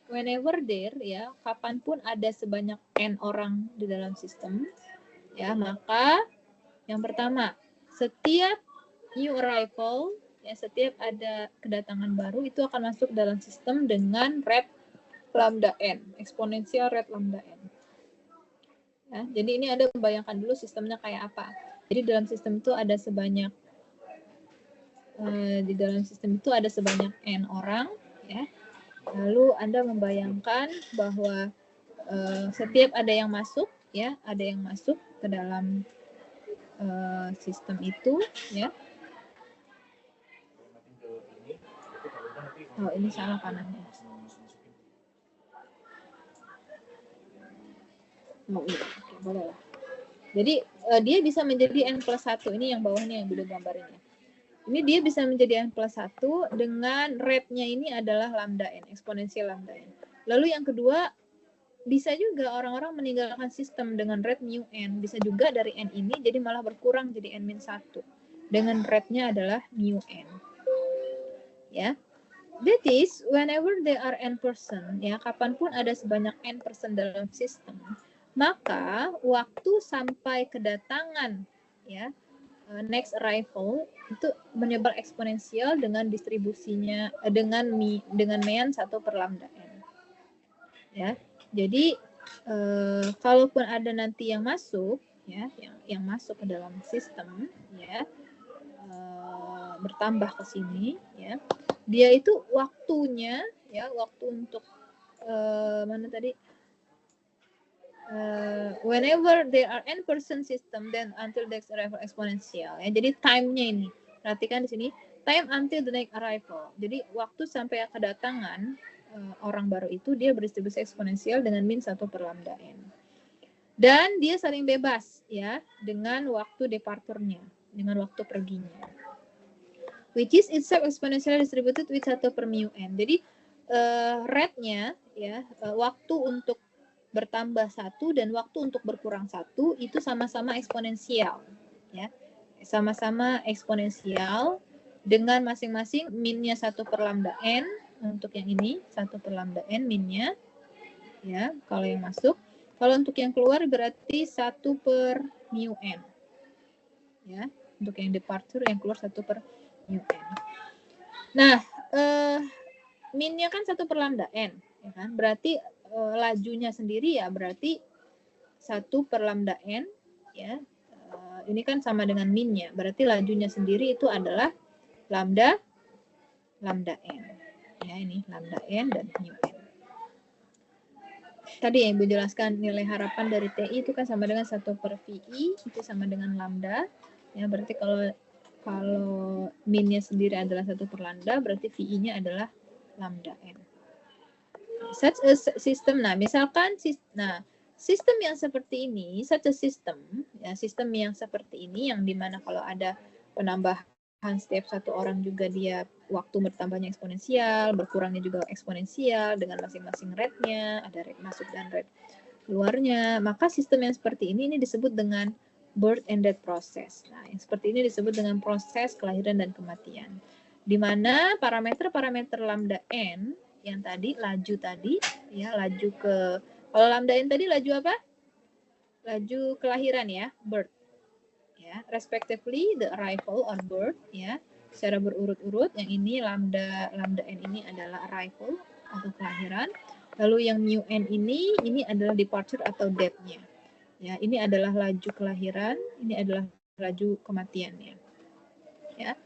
whenever there ya, kapanpun ada sebanyak n orang di dalam sistem, ya maka yang pertama setiap new arrival ya setiap ada kedatangan baru itu akan masuk dalam sistem dengan rate lambda n, eksponensial rate lambda n. Ya, jadi ini ada membayangkan dulu sistemnya kayak apa. Jadi dalam sistem itu ada sebanyak di dalam sistem itu ada sebanyak n orang, ya. Lalu Anda membayangkan bahwa setiap ada yang masuk, ya, ada yang masuk ke dalam sistem itu, ya. Oh, ini salah kanannya. Oh iya, oke, boleh lah. Jadi dia bisa menjadi n plus 1. Ini yang bawahnya yang Bunda gambarin ya. Ini dia bisa menjadi n plus 1 dengan rate-nya ini adalah lambda n, eksponensial lambda n. Lalu yang kedua, bisa juga orang-orang meninggalkan sistem dengan rate mu n. Bisa juga dari n ini jadi malah berkurang jadi n-1. Dengan rate-nya adalah mu n. Ya. That is, whenever there are n person, ya, kapanpun ada sebanyak n person dalam sistem, maka waktu sampai kedatangan, ya, next arrival itu menyebar eksponensial dengan distribusinya dengan mean 1 per lambda n. Ya, jadi kalaupun ada nanti yang masuk, ya, yang masuk ke dalam sistem, ya, bertambah ke sini, ya. Dia itu waktunya, ya, waktu untuk mana tadi? Whenever there are n person system, then until the next arrival exponential. Ya, jadi time-nya ini, perhatikan di sini, time until the next arrival. Jadi waktu sampai kedatangan orang baru itu dia berdistribusi eksponensial dengan min 1 per lambda n. Dan dia saling bebas, ya, dengan waktu departurnya, dengan waktu perginya. Which is itself exponentially distributed with 1 per mu n. Jadi rate-nya, ya, waktu untuk bertambah 1 dan waktu untuk berkurang 1 itu sama-sama eksponensial, ya, sama-sama eksponensial dengan masing-masing minnya 1 per lambda n untuk yang ini 1 per lambda n minnya, ya, kalau yang masuk. Kalau untuk yang keluar berarti 1 per mu n, ya. Untuk yang departure yang keluar 1 per mu n. Nah, minnya kan 1 per lambda n, ya kan? Berarti lajunya sendiri ya berarti 1 per lambda n, ya. Ini kan sama dengan minnya, berarti lajunya sendiri itu adalah lambda n. Ya, ini lambda n dan mu n. Tadi yang Ibu jelaskan nilai harapan dari TI itu kan sama dengan 1 per VI, itu sama dengan lambda. Ya, berarti kalau minnya sendiri adalah 1 per lambda, berarti VI-nya adalah lambda n. Such a system, nah misalkan, sistem yang seperti ini, such a system, ya sistem yang seperti ini, yang dimana kalau ada penambahan setiap satu orang juga dia waktu bertambahnya eksponensial, berkurangnya juga eksponensial dengan masing-masing rate-nya, ada rate masuk dan rate keluarnya, maka sistem yang seperti ini disebut dengan birth and death process. Nah, yang seperti ini disebut dengan proses kelahiran dan kematian, di mana parameter-parameter lambda n yang tadi, laju tadi, ya laju kalau lambda n tadi laju apa? Laju kelahiran ya, birth. Ya, respectively the arrival or birth, ya, secara berurut-urut. Yang ini lambda n ini adalah arrival atau kelahiran. Lalu yang mu n ini adalah departure atau death-nya. Ya, ini adalah laju kelahiran, ini adalah laju kematiannya. Ya.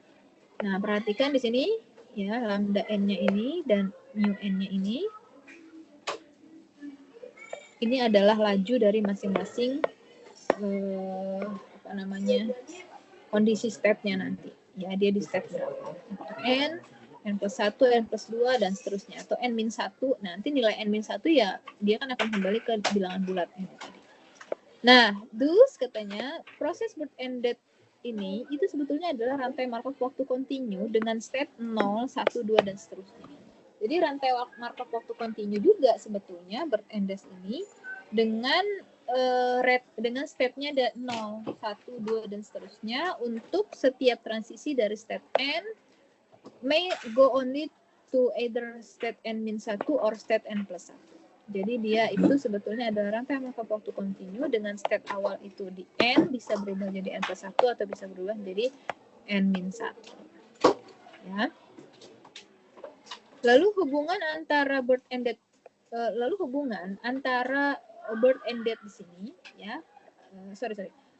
Nah, perhatikan di sini ya, lambda n-nya ini dan mu n-nya ini adalah laju dari masing-masing kondisi step-nya nanti. Ya, dia di step berapa? N plus 1, N plus 2, dan seterusnya. Atau N-1, nanti nilai N-1 ya, dia kan akan kembali ke bilangan bulat ini tadi. Nah, thus katanya, proses birth and death ini, itu sebetulnya adalah rantai Markov waktu kontinu dengan step 0, 1, 2, dan seterusnya. Jadi rantai Markov waktu kontinu juga sebetulnya birth and death ini dengan dengan stepnya ada 0, 1, 2, dan seterusnya untuk setiap transisi dari step n may go only to either state n-1 or state n plus 1. Jadi dia itu sebetulnya adalah rantai Markov waktu kontinu dengan state awal itu di n bisa berubah jadi n plus 1 atau bisa berubah jadi n-1. Ya. Lalu hubungan antara birth and death birth and death di sini, ya,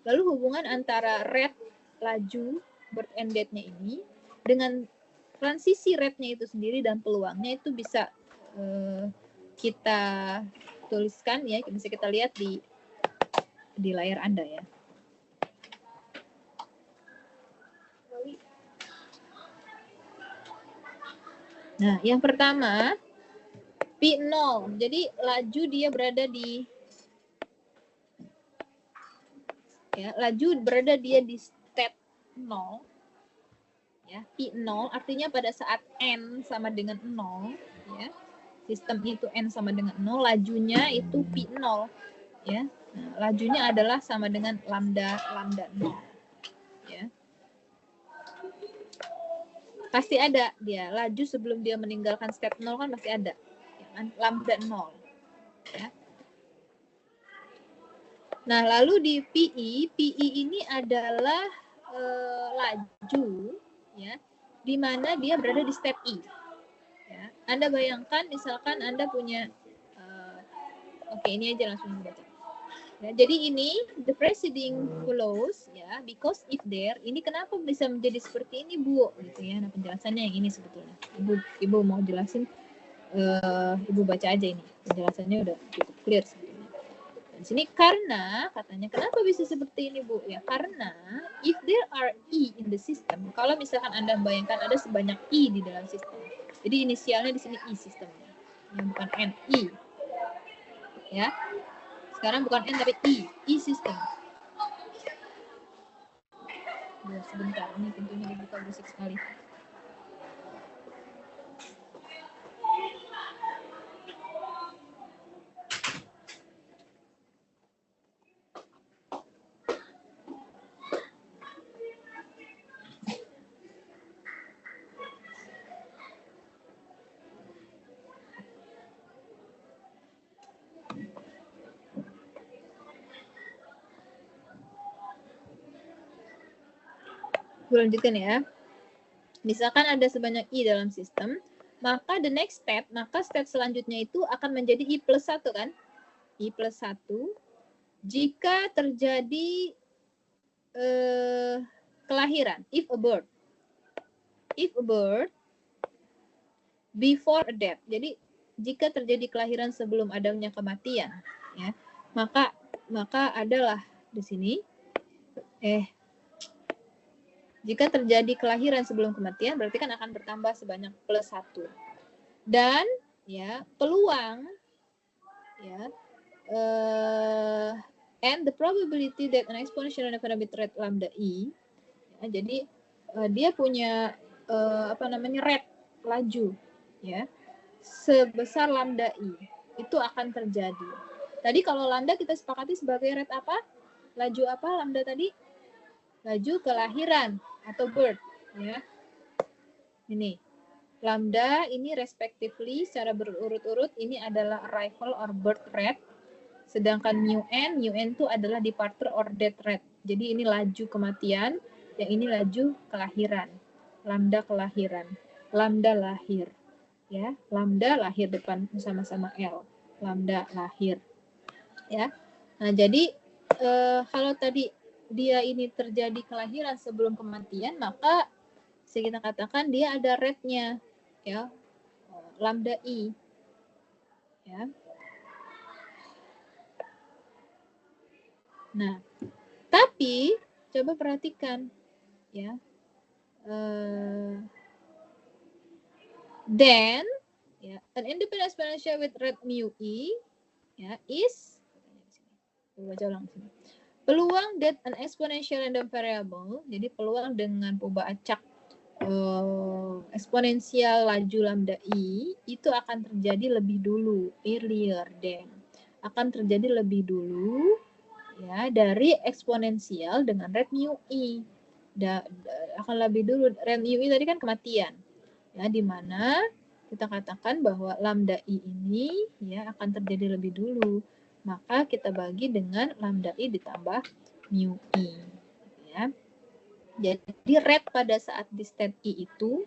Lalu hubungan antara rate laju birth and death-nya ini dengan transisi rate-nya itu sendiri dan peluangnya itu bisa kita tuliskan ya, bisa kita lihat di layar Anda ya. Nah, yang pertama P0. Jadi laju dia berada di state 0. Ya, P0 artinya pada saat n sama dengan 0, ya. Sistem itu n sama dengan 0, lajunya itu P0, ya. Nah, lajunya adalah sama dengan lambda 0, ya. Pasti ada dia laju sebelum dia meninggalkan step 0 kan pasti ada, ya kan? Lambda 0, ya. Nah, lalu di PI ini adalah laju, ya, di mana dia berada di step I. Ya. Anda bayangkan, misalkan Anda punya, oke, ini aja langsung baca. Ya, jadi ini the preceding follows, ya, because if there, ini kenapa bisa menjadi seperti ini, Bu? Gitu ya. Nah, penjelasannya yang ini sebetulnya. Ibu mau jelasin, Ibu baca aja ini. Penjelasannya udah cukup clear sebetulnya. Di sini karena katanya kenapa bisa seperti ini, Bu? Ya karena if there are E in the system, kalau misalkan Anda bayangkan ada sebanyak I di dalam sistem. Jadi inisialnya di sini I sistemnya. Yang bukan N, I. Ya. Sekarang bukan N tapi I sistem. Sebentar, ini pintunya dibuka berisik sekali. Gue lanjutkan ya. Misalkan ada sebanyak I dalam sistem, maka the next step, maka step selanjutnya itu akan menjadi I plus 1 kan? I plus 1 jika terjadi kelahiran, if a birth before a death. Jadi jika terjadi kelahiran sebelum adanya kematian, ya, maka adalah di sini jika terjadi kelahiran sebelum kematian berarti kan akan bertambah sebanyak plus 1. Dan ya, peluang ya and the probability that an exponential infinite rate lambda I, ya, jadi dia punya rate laju ya sebesar lambda I itu akan terjadi. Tadi kalau lambda kita sepakati sebagai rate apa? Laju apa lambda tadi? Laju kelahiran atau birth ya. Ini lambda ini respectively secara berurut-urut ini adalah arrival or birth rate. Sedangkan mu n itu adalah departure or death rate. Jadi ini laju kematian, yang ini laju kelahiran. Lambda kelahiran, lambda lahir. Ya, lambda lahir depan sama-sama L. Lambda lahir. Ya. Nah, jadi kalau tadi dia ini terjadi kelahiran sebelum kematian, maka kita katakan dia ada rate-nya ya. Lambda I. Ya. Nah, tapi coba perhatikan ya. Then ya, an independent exponential with rate mu I ya is baca ulang sini. Peluang that an exponential random variable, jadi peluang dengan perubahan acak eksponensial laju lambda I itu akan terjadi lebih dulu, earlier than, akan terjadi lebih dulu ya dari eksponensial dengan rate mu I. Akan lebih dulu. Rate mu I tadi kan kematian. Ya, di mana kita katakan bahwa lambda I ini ya akan terjadi lebih dulu. Maka kita bagi dengan lambda I ditambah mu I. Ya. Jadi rate pada saat di state I itu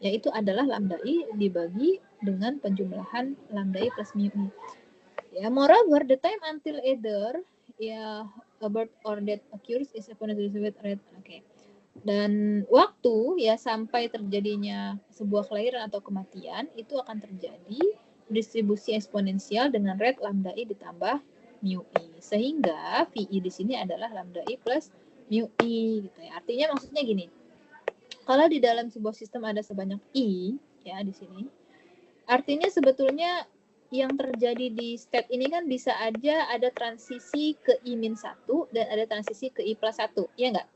yaitu adalah lambda I dibagi dengan penjumlahan lambda I plus mu I. Ya, moreover, the time until either ya a birth or death occurs is exponential with rate. Oke. Dan waktu ya sampai terjadinya sebuah kelahiran atau kematian itu akan terjadi distribusi eksponensial dengan rate lambda I ditambah mu I. Sehingga VI di sini adalah lambda I plus mu I gitu ya. Artinya maksudnya gini. Kalau di dalam sebuah sistem ada sebanyak I ya di sini. Artinya sebetulnya yang terjadi di state ini kan bisa aja ada transisi ke I-1 dan ada transisi ke I plus 1. Iya nggak?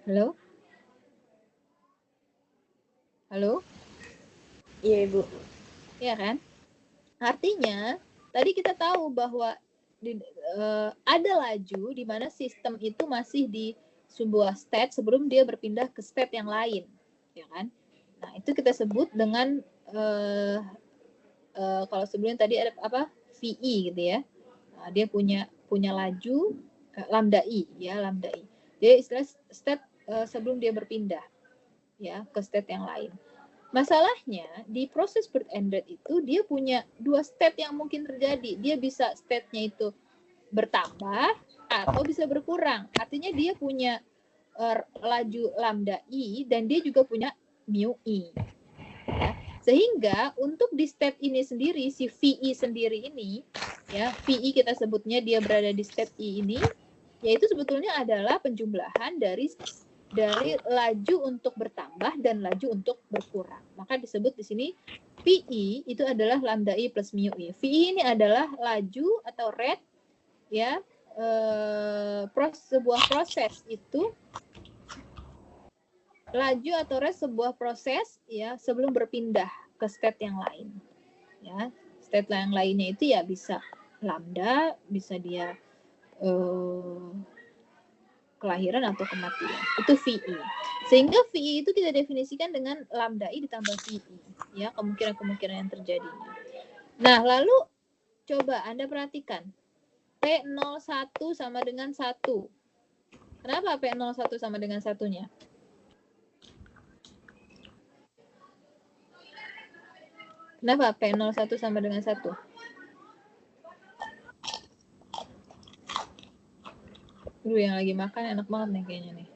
Halo? Halo? Iya, Ibu. Iya kan? Artinya, tadi kita tahu bahwa ada laju di mana sistem itu masih di sebuah state sebelum dia berpindah ke state yang lain. Ya kan? Nah, itu kita sebut dengan kalau sebelumnya tadi ada apa? VI gitu ya. Nah, dia punya laju lambda I ya, lambda I. Jadi istilah state sebelum dia berpindah ya ke state yang lain. Masalahnya di proses birth and death itu dia punya dua state yang mungkin terjadi. Dia bisa state-nya itu bertambah atau bisa berkurang. Artinya dia punya laju lambda I dan dia juga punya mu I. Ya. Sehingga untuk di state ini sendiri, si VI sendiri ini, ya VI kita sebutnya dia berada di state I ini, yaitu sebetulnya adalah penjumlahan dari laju untuk bertambah dan laju untuk berkurang. Maka disebut di sini VI itu adalah lambda I plus mu I. VI ini adalah laju atau rate ya sebuah proses itu laju atau rate sebuah proses ya sebelum berpindah ke state yang lain. Ya, state yang lainnya itu ya bisa lambda, bisa dia kelahiran atau kematian. Itu VI. Sehingga VI itu kita definisikan dengan lambda I ditambah VI. Ya, kemungkinan-kemungkinan yang terjadinya. Nah, lalu coba Anda perhatikan. T01 sama dengan 1. Kenapa P01 sama dengan satunya? Kenapa P01 sama dengan 1? Yang lagi makan enak banget nih kayaknya nih.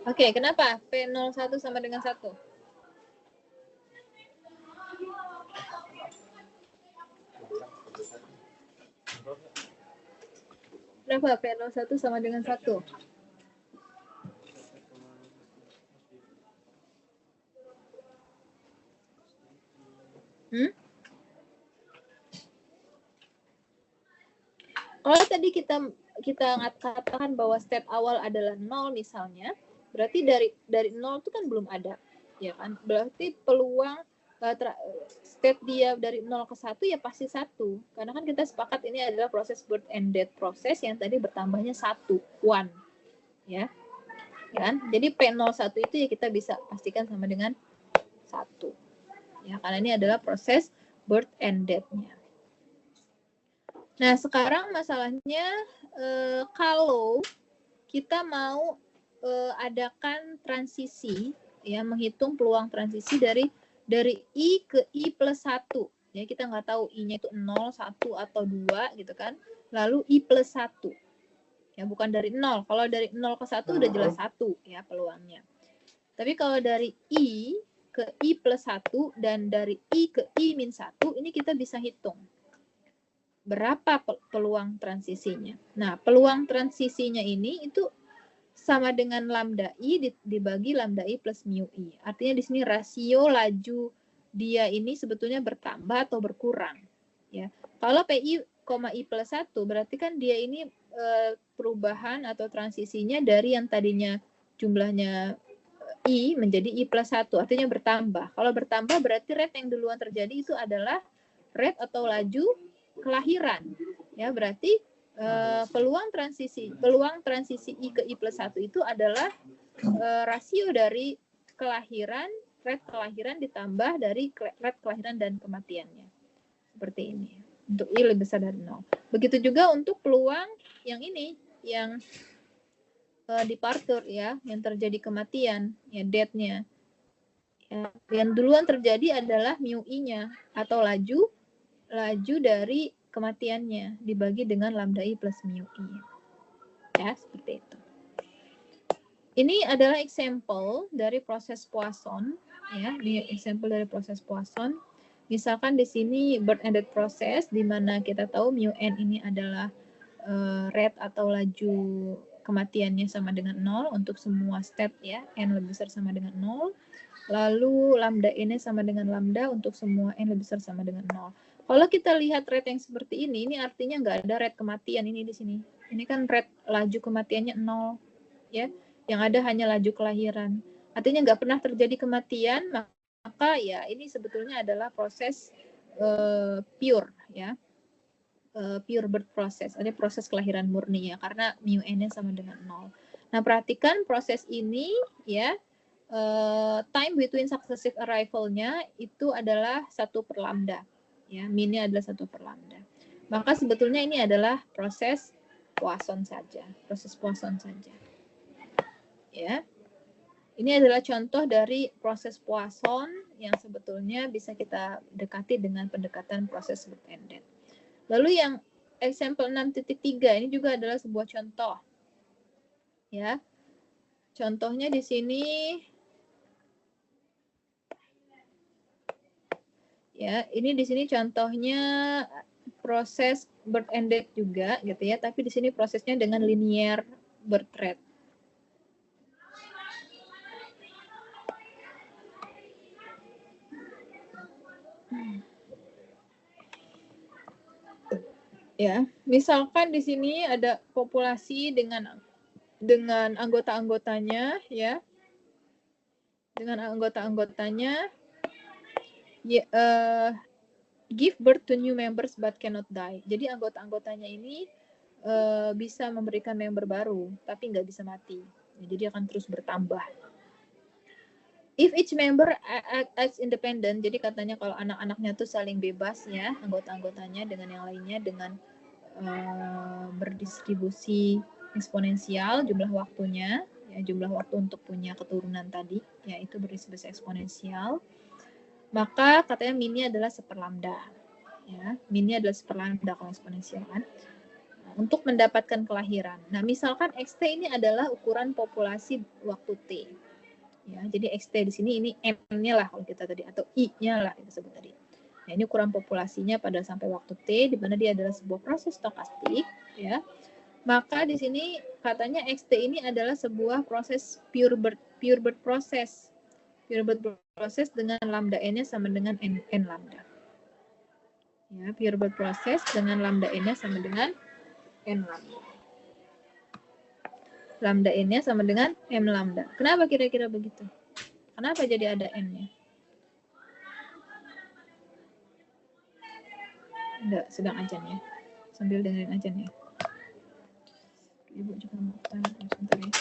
Oke, kenapa P01 sama dengan 1? Kenapa P01 sama dengan 1? Kalau tadi kita katakan bahwa state awal adalah 0 misalnya, berarti dari 0 itu kan belum ada, ya kan? Berarti peluang state dia dari 0 ke 1 ya pasti 1. Karena kan kita sepakat ini adalah proses birth and death proses yang tadi bertambahnya 1, 1. Ya. Kan? Jadi P01 itu ya kita bisa pastikan sama dengan 1. Ya, karena ini adalah proses birth and death-nya. Nah, sekarang masalahnya kalau kita mau adakan transisi, ya menghitung peluang transisi dari I ke I plus 1. Ya, kita nggak tahu I-nya itu 0, 1, atau 2 gitu kan. Lalu I plus 1. Ya, bukan dari 0. Kalau dari 0 ke 1 udah jelas 1 ya peluangnya. Tapi kalau dari I ke I plus 1 dan dari I ke I min 1, ini kita bisa hitung berapa peluang transisinya. Nah, peluang transisinya ini itu sama dengan lambda I dibagi lambda I plus mu I. Artinya di sini rasio laju dia ini sebetulnya bertambah atau berkurang. Ya. Kalau PI, I plus 1 berarti kan dia ini perubahan atau transisinya dari yang tadinya jumlahnya I menjadi I plus 1. Artinya bertambah. Kalau bertambah berarti rate yang duluan terjadi itu adalah rate atau laju kelahiran. Ya, berarti peluang transisi I ke I plus 1 itu adalah rasio dari kelahiran, rate kelahiran ditambah dari rate kelahiran dan kematiannya. Seperti ini. Untuk I lebih besar dari 0. Begitu juga untuk peluang yang ini, yang departure ya, yang terjadi kematian, ya death-nya. Ya, yang duluan terjadi adalah mu I-nya atau laju dari kematiannya dibagi dengan lambda I plus mu I. Ya, seperti itu. Ini adalah example dari proses Poisson, ya. Ini example dari proses Poisson. Misalkan di sini birth and death process di mana kita tahu mu n ini adalah rate atau laju kematiannya sama dengan 0 untuk semua state ya, n lebih besar sama dengan 0. Lalu lambda n sama dengan lambda untuk semua n lebih besar sama dengan 0. Kalau kita lihat rate yang seperti ini artinya nggak ada rate kematian ini di sini. Ini kan rate laju kematiannya 0, ya. Yang ada hanya laju kelahiran. Artinya nggak pernah terjadi kematian, maka ya ini sebetulnya adalah proses pure, ya. Pure birth process, ada proses kelahiran murni ya, karena mu n-nya sama dengan 0. Nah, perhatikan proses ini, ya. Time between successive arrival-nya itu adalah 1 per lambda. Ya, min-nya adalah 1 per lambda. Maka sebetulnya ini adalah proses Poisson saja, Ya. Ini adalah contoh dari proses Poisson yang sebetulnya bisa kita dekati dengan pendekatan proses birth and death. Lalu yang example 6.3 ini juga adalah sebuah contoh. Ya. Contohnya di sini ya, ini di sini contohnya proses birth and death juga gitu ya, tapi di sini prosesnya dengan linear birth rate. Ya, misalkan di sini ada populasi dengan anggota-anggotanya ya. Dengan anggota-anggotanya ya, give birth to new members but cannot die. Jadi anggota-anggotanya ini bisa memberikan member baru, tapi nggak bisa mati. Jadi akan terus bertambah. If each member acts independent, jadi katanya kalau anak-anaknya tuh saling bebas ya, anggota-anggotanya dengan yang lainnya dengan berdistribusi eksponensial jumlah waktunya, ya jumlah waktu untuk punya keturunan tadi, yaitu berdistribusi eksponensial, maka katanya min-nya adalah 1/lambda. Ya, min-nya adalah 1/lambda kalau eksponensial kan. Untuk mendapatkan kelahiran. Nah, misalkan XT ini adalah ukuran populasi waktu T. Ya, jadi XT di sini ini M-nya lah kalau kita tadi, atau I-nya lah kita sebut tadi. Nah, ini ukuran populasinya pada sampai waktu T, di mana dia adalah sebuah proses stokastik, ya. Maka di sini katanya XT ini adalah sebuah proses pure birth proses. Pure birth proses dengan lambda N-nya sama dengan N lambda. Ya, pure birth proses dengan lambda N-nya sama dengan N lambda. Lambda N-nya sama dengan M lambda. Kenapa kira-kira begitu? Kenapa jadi ada N-nya? Enggak, sedang ajan ya. Sambil dengerin ajan ya. Ibu juga mau tanya sebentar ya.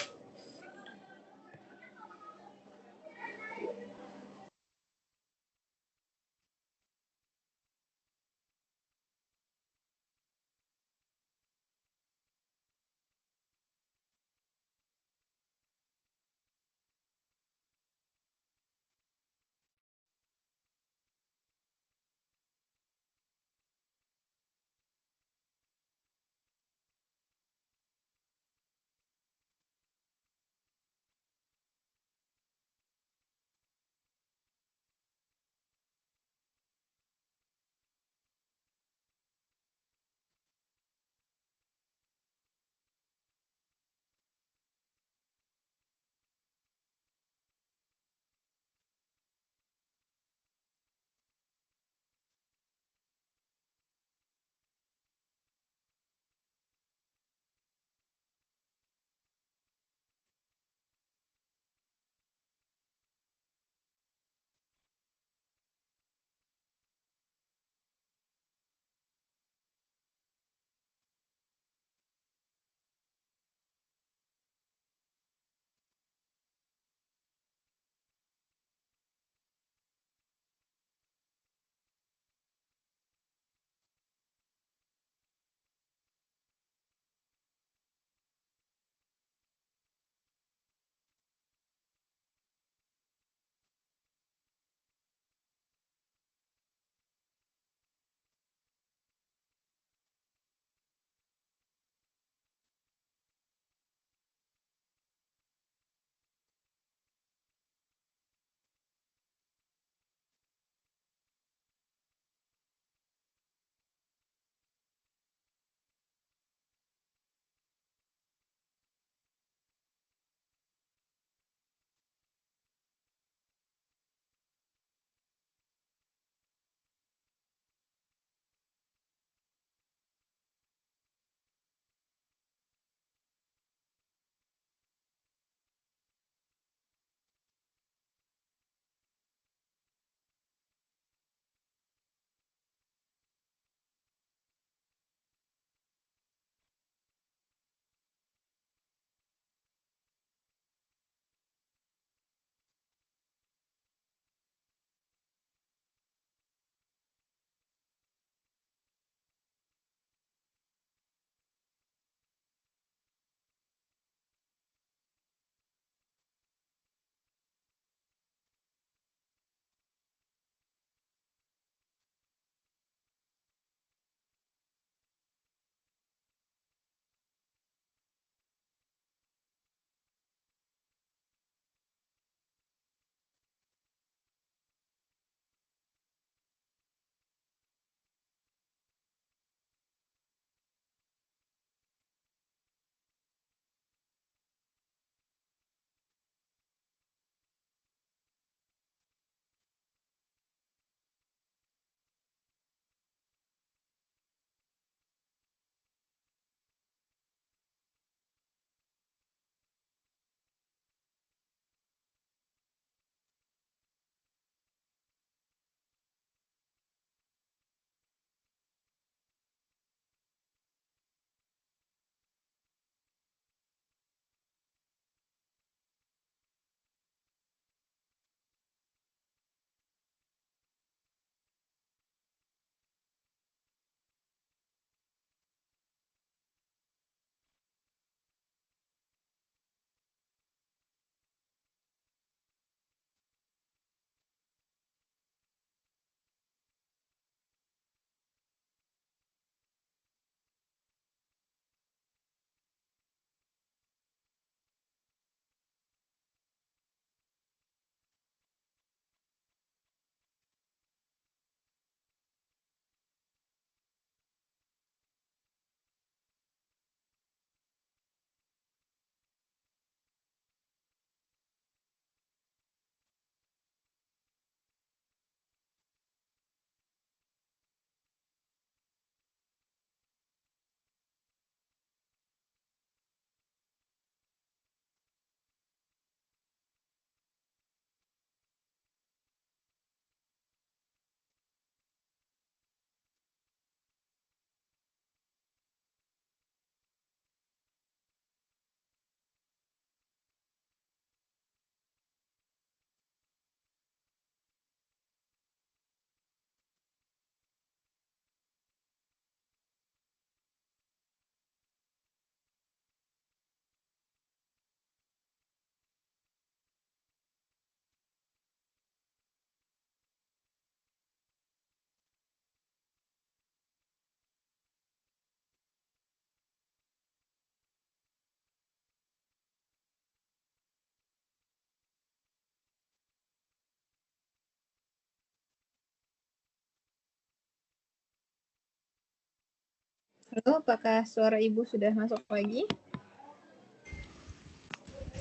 Halo, apakah suara Ibu sudah masuk lagi?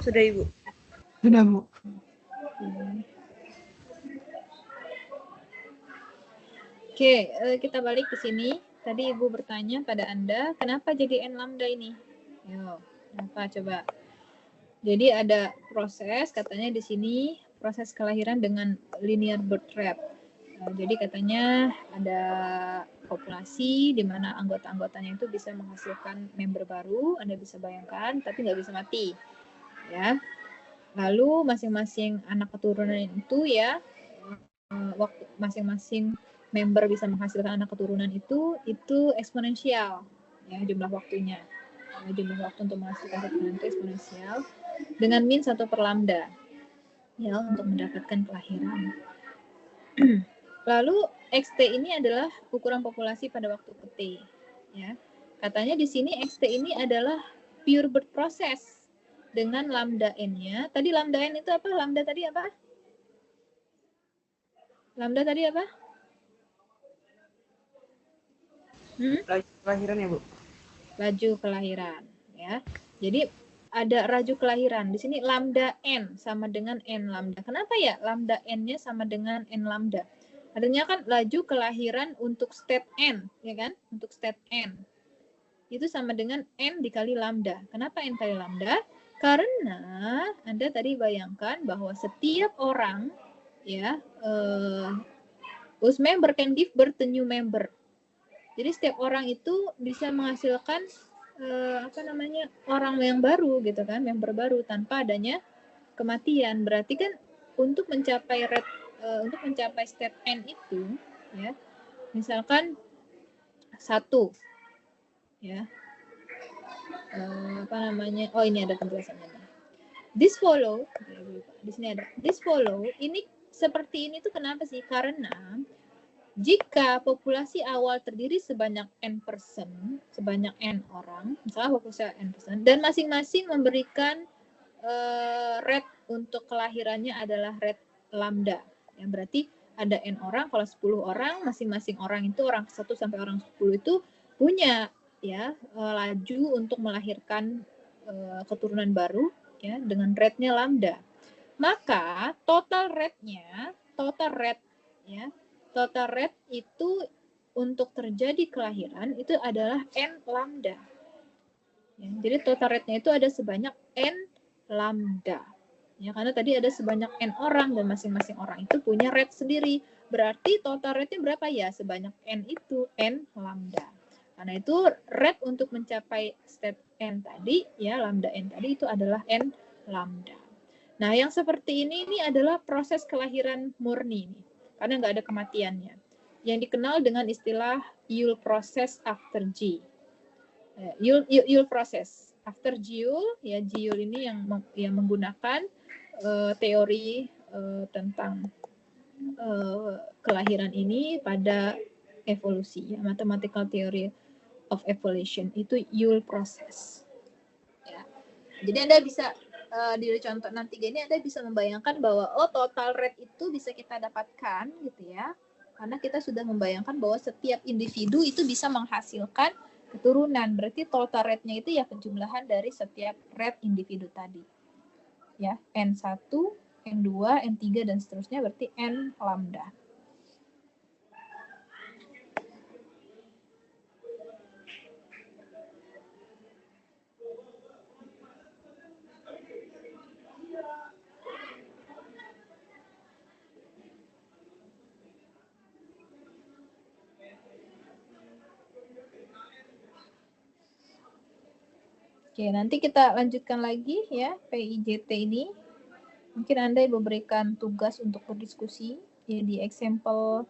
Sudah Ibu. Sudah, Bu. Oke, kita balik ke sini. Tadi Ibu bertanya pada Anda, kenapa jadi N lambda ini? Yo, kenapa coba? Jadi ada proses, katanya di sini proses kelahiran dengan linear birth rate. Jadi katanya ada populasi di mana anggota-anggotanya itu bisa menghasilkan member baru, Anda bisa bayangkan, tapi nggak bisa mati, ya. Lalu masing-masing anak keturunan itu ya, waktu masing-masing member bisa menghasilkan anak keturunan itu eksponensial, ya jumlah waktunya. Jumlah waktu untuk menghasilkan keturunan itu eksponensial dengan min 1 per lambda, ya, untuk mendapatkan kelahiran. Lalu XT ini adalah ukuran populasi pada waktu ke T, ya. Katanya di sini XT ini adalah pure birth process dengan lambda n-nya. Tadi lambda n itu apa? Lambda tadi apa? Lambda tadi apa? Laju kelahiran ya, Bu? Laju kelahiran, ya. Jadi ada laju kelahiran. Di sini lambda n sama dengan n lambda. Kenapa ya lambda n-nya sama dengan n lambda? Artinya kan laju kelahiran untuk state n, ya kan? Untuk state n. Itu sama dengan n dikali lambda. Kenapa n kali lambda? Karena Anda tadi bayangkan bahwa setiap orang, ya, whose member can give birth to new member. Jadi setiap orang itu bisa menghasilkan orang yang baru gitu kan, member baru tanpa adanya kematian. Berarti kan untuk mencapai rate untuk mencapai state n itu, ya, misalkan 1, ya, oh ini ada penjelasannya. This follow, di sini ada this follow. Ini seperti ini tuh kenapa sih? Karena jika populasi awal terdiri sebanyak n%, sebanyak n orang, misalnya populasi n%, dan masing-masing memberikan rate untuk kelahirannya adalah rate lambda. Yang berarti ada n orang, kalau 10 orang, masing-masing orang itu orang 1 sampai orang 10 itu punya, ya, laju untuk melahirkan keturunan baru, ya, dengan rate-nya lambda. Maka total rate-nya, total rate itu untuk terjadi kelahiran itu adalah n lambda. Ya, jadi total rate-nya itu ada sebanyak n lambda. Ya, karena tadi ada sebanyak n orang dan masing-masing orang itu punya rate sendiri. Berarti total rate-nya berapa ya? Sebanyak n itu n lambda. Karena itu rate untuk mencapai step n tadi, ya, lambda n tadi itu adalah n lambda. Nah, yang seperti ini adalah proses kelahiran murni nih, karena nggak ada kematiannya. Yang dikenal dengan istilah Yule process after G. Yule process after Yule, ya, Yule ini yang menggunakan teori tentang kelahiran ini pada evolusi, ya, mathematical theory of evolution itu Yule process. Ya. Jadi Anda bisa di contoh 6.3 ini Anda bisa membayangkan bahwa total rate itu bisa kita dapatkan gitu ya. Karena kita sudah membayangkan bahwa setiap individu itu bisa menghasilkan keturunan. Berarti total rate-nya itu ya penjumlahan dari setiap rate individu tadi. Ya, N1, N2, N3 dan seterusnya berarti N lambda. Oke, nanti kita lanjutkan lagi ya PIJT ini. Mungkin Anda Ibu berikan tugas untuk berdiskusi ya di example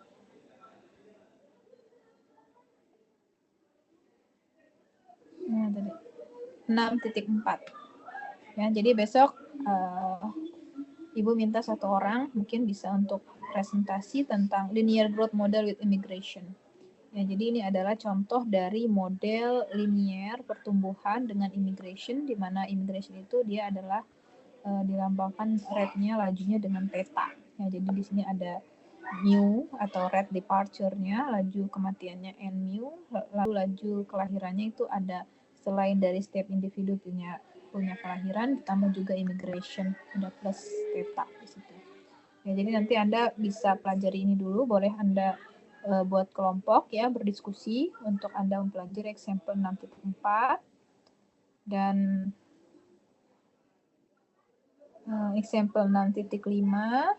tadi 6.4. Ya, jadi besok Ibu minta 1 orang mungkin bisa untuk presentasi tentang linear growth model with immigration. Ya, jadi ini adalah contoh dari model linear pertumbuhan dengan immigration, di mana immigration itu dia adalah dilambangkan rate-nya, lajunya dengan theta. Ya, jadi di sini ada mu atau rate departure-nya, laju kematiannya n mu, lalu laju kelahirannya itu ada selain dari setiap individu punya kelahiran, ditambah juga immigration, ada plus theta di situ. Ya, jadi nanti Anda bisa pelajari ini dulu, boleh Anda buat kelompok ya, berdiskusi untuk Anda mempelajari example 6.4 dan example 6.5.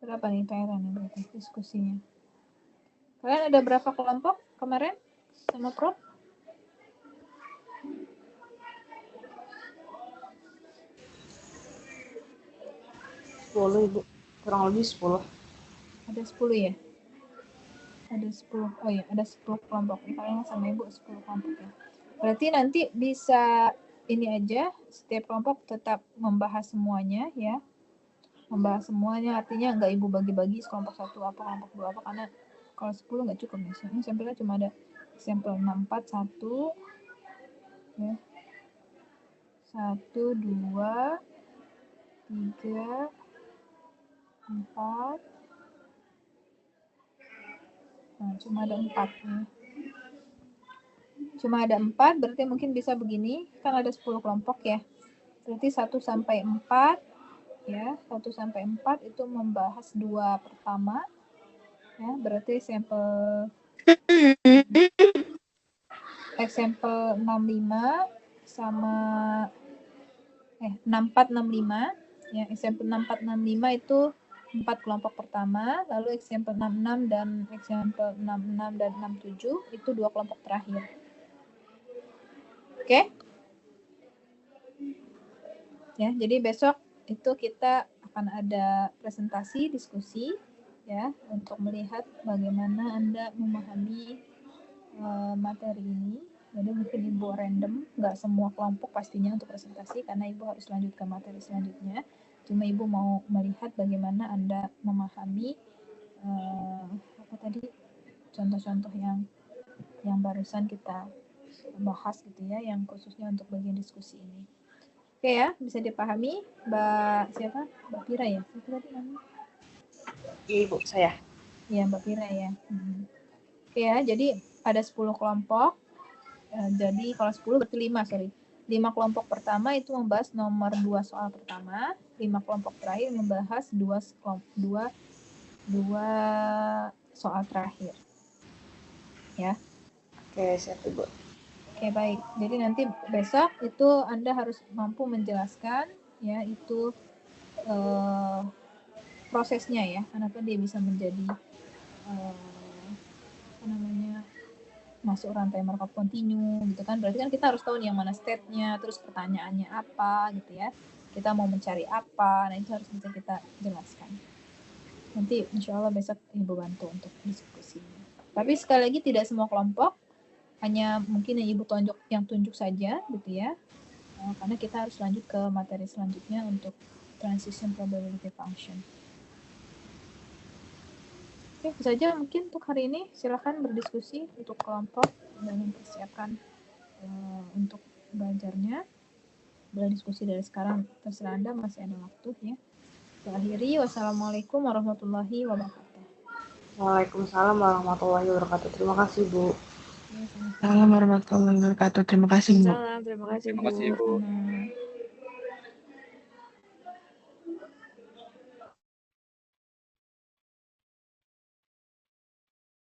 Berapa nih cairannya berarti diskusinya? Kalian ada berapa kelompok kemarin sama Prof? Ibu. Kurang lebih 10. Ada 10 ya? Ada 10. Oh iya, ada 10 kelompok. Kalian sama Ibu 10 kelompok ya. Berarti nanti bisa ini aja, setiap kelompok tetap membahas semuanya ya. Membahas semuanya artinya nggak Ibu bagi-bagi kelompok 1 apa, kelompok 2 apa, karena kalau 10 nggak cukup nih. Ini sampelnya cuma ada sampel 64, 1 ya. 1, 2, 3, 4. Nah, cuma ada 4 nih. Cuma ada 4, berarti mungkin bisa begini, kan ada 10 kelompok ya. Berarti 1 sampai 4 ya, 1 sampai 4 itu membahas 2 pertama. Ya, berarti sampel example 65 sama 64 65 ya, example 64 65 itu 4 kelompok pertama, lalu example 66 dan example 66 dan 67 itu 2 kelompok terakhir. Oke? Ya, jadi besok itu kita akan ada presentasi diskusi ya untuk melihat bagaimana Anda memahami materi ini. Jadi mungkin Ibu random, nggak semua kelompok pastinya untuk presentasi karena Ibu harus lanjut ke materi selanjutnya. Cuma Ibu mau melihat bagaimana Anda memahami apa tadi contoh-contoh yang barusan kita bahas gitu ya, yang khususnya untuk bagian diskusi ini. Oke ya, bisa dipahami Mbak siapa? Mbak Pira ya? Siapa tadi namanya? Iya Ibu, saya. Iya, Mbak Pira ya. Oke ya, jadi ada 10 kelompok. Jadi kalau 10 berarti 5, sorry. 5 kelompok pertama itu membahas nomor 2 soal pertama. 5 kelompok terakhir membahas 2 soal terakhir. Ya. Oke, siap Ibu. Oke, baik. Jadi nanti besok itu Anda harus mampu menjelaskan ya itu prosesnya ya. Kenapa dia bisa menjadi apa namanya? Masuk rantai markup kontinu gitu kan, berarti kan kita harus tahu nih yang mana state-nya, terus pertanyaannya apa gitu ya, kita mau mencari apa, nah itu harus bisa kita jelaskan. Nanti insya Allah besok Ibu bantu untuk diskusinya. Tapi sekali lagi tidak semua kelompok, hanya mungkin yang Ibu tunjuk saja gitu ya, karena kita harus lanjut ke materi selanjutnya untuk transition probability function. Oke, itu saja mungkin untuk hari ini. Silakan berdiskusi untuk kelompok dan mempersiapkan untuk belajarnya. Berdiskusi dari sekarang, terserah Anda, masih ada waktu ya. Kita akhiri. Wassalamualaikum warahmatullahi wabarakatuh. Waalaikumsalam warahmatullahi wabarakatuh. Terima kasih Bu. Assalamualaikum warahmatullahi wabarakatuh. Terima kasih Bu. Terima kasih Bu. Terima kasih, Bu.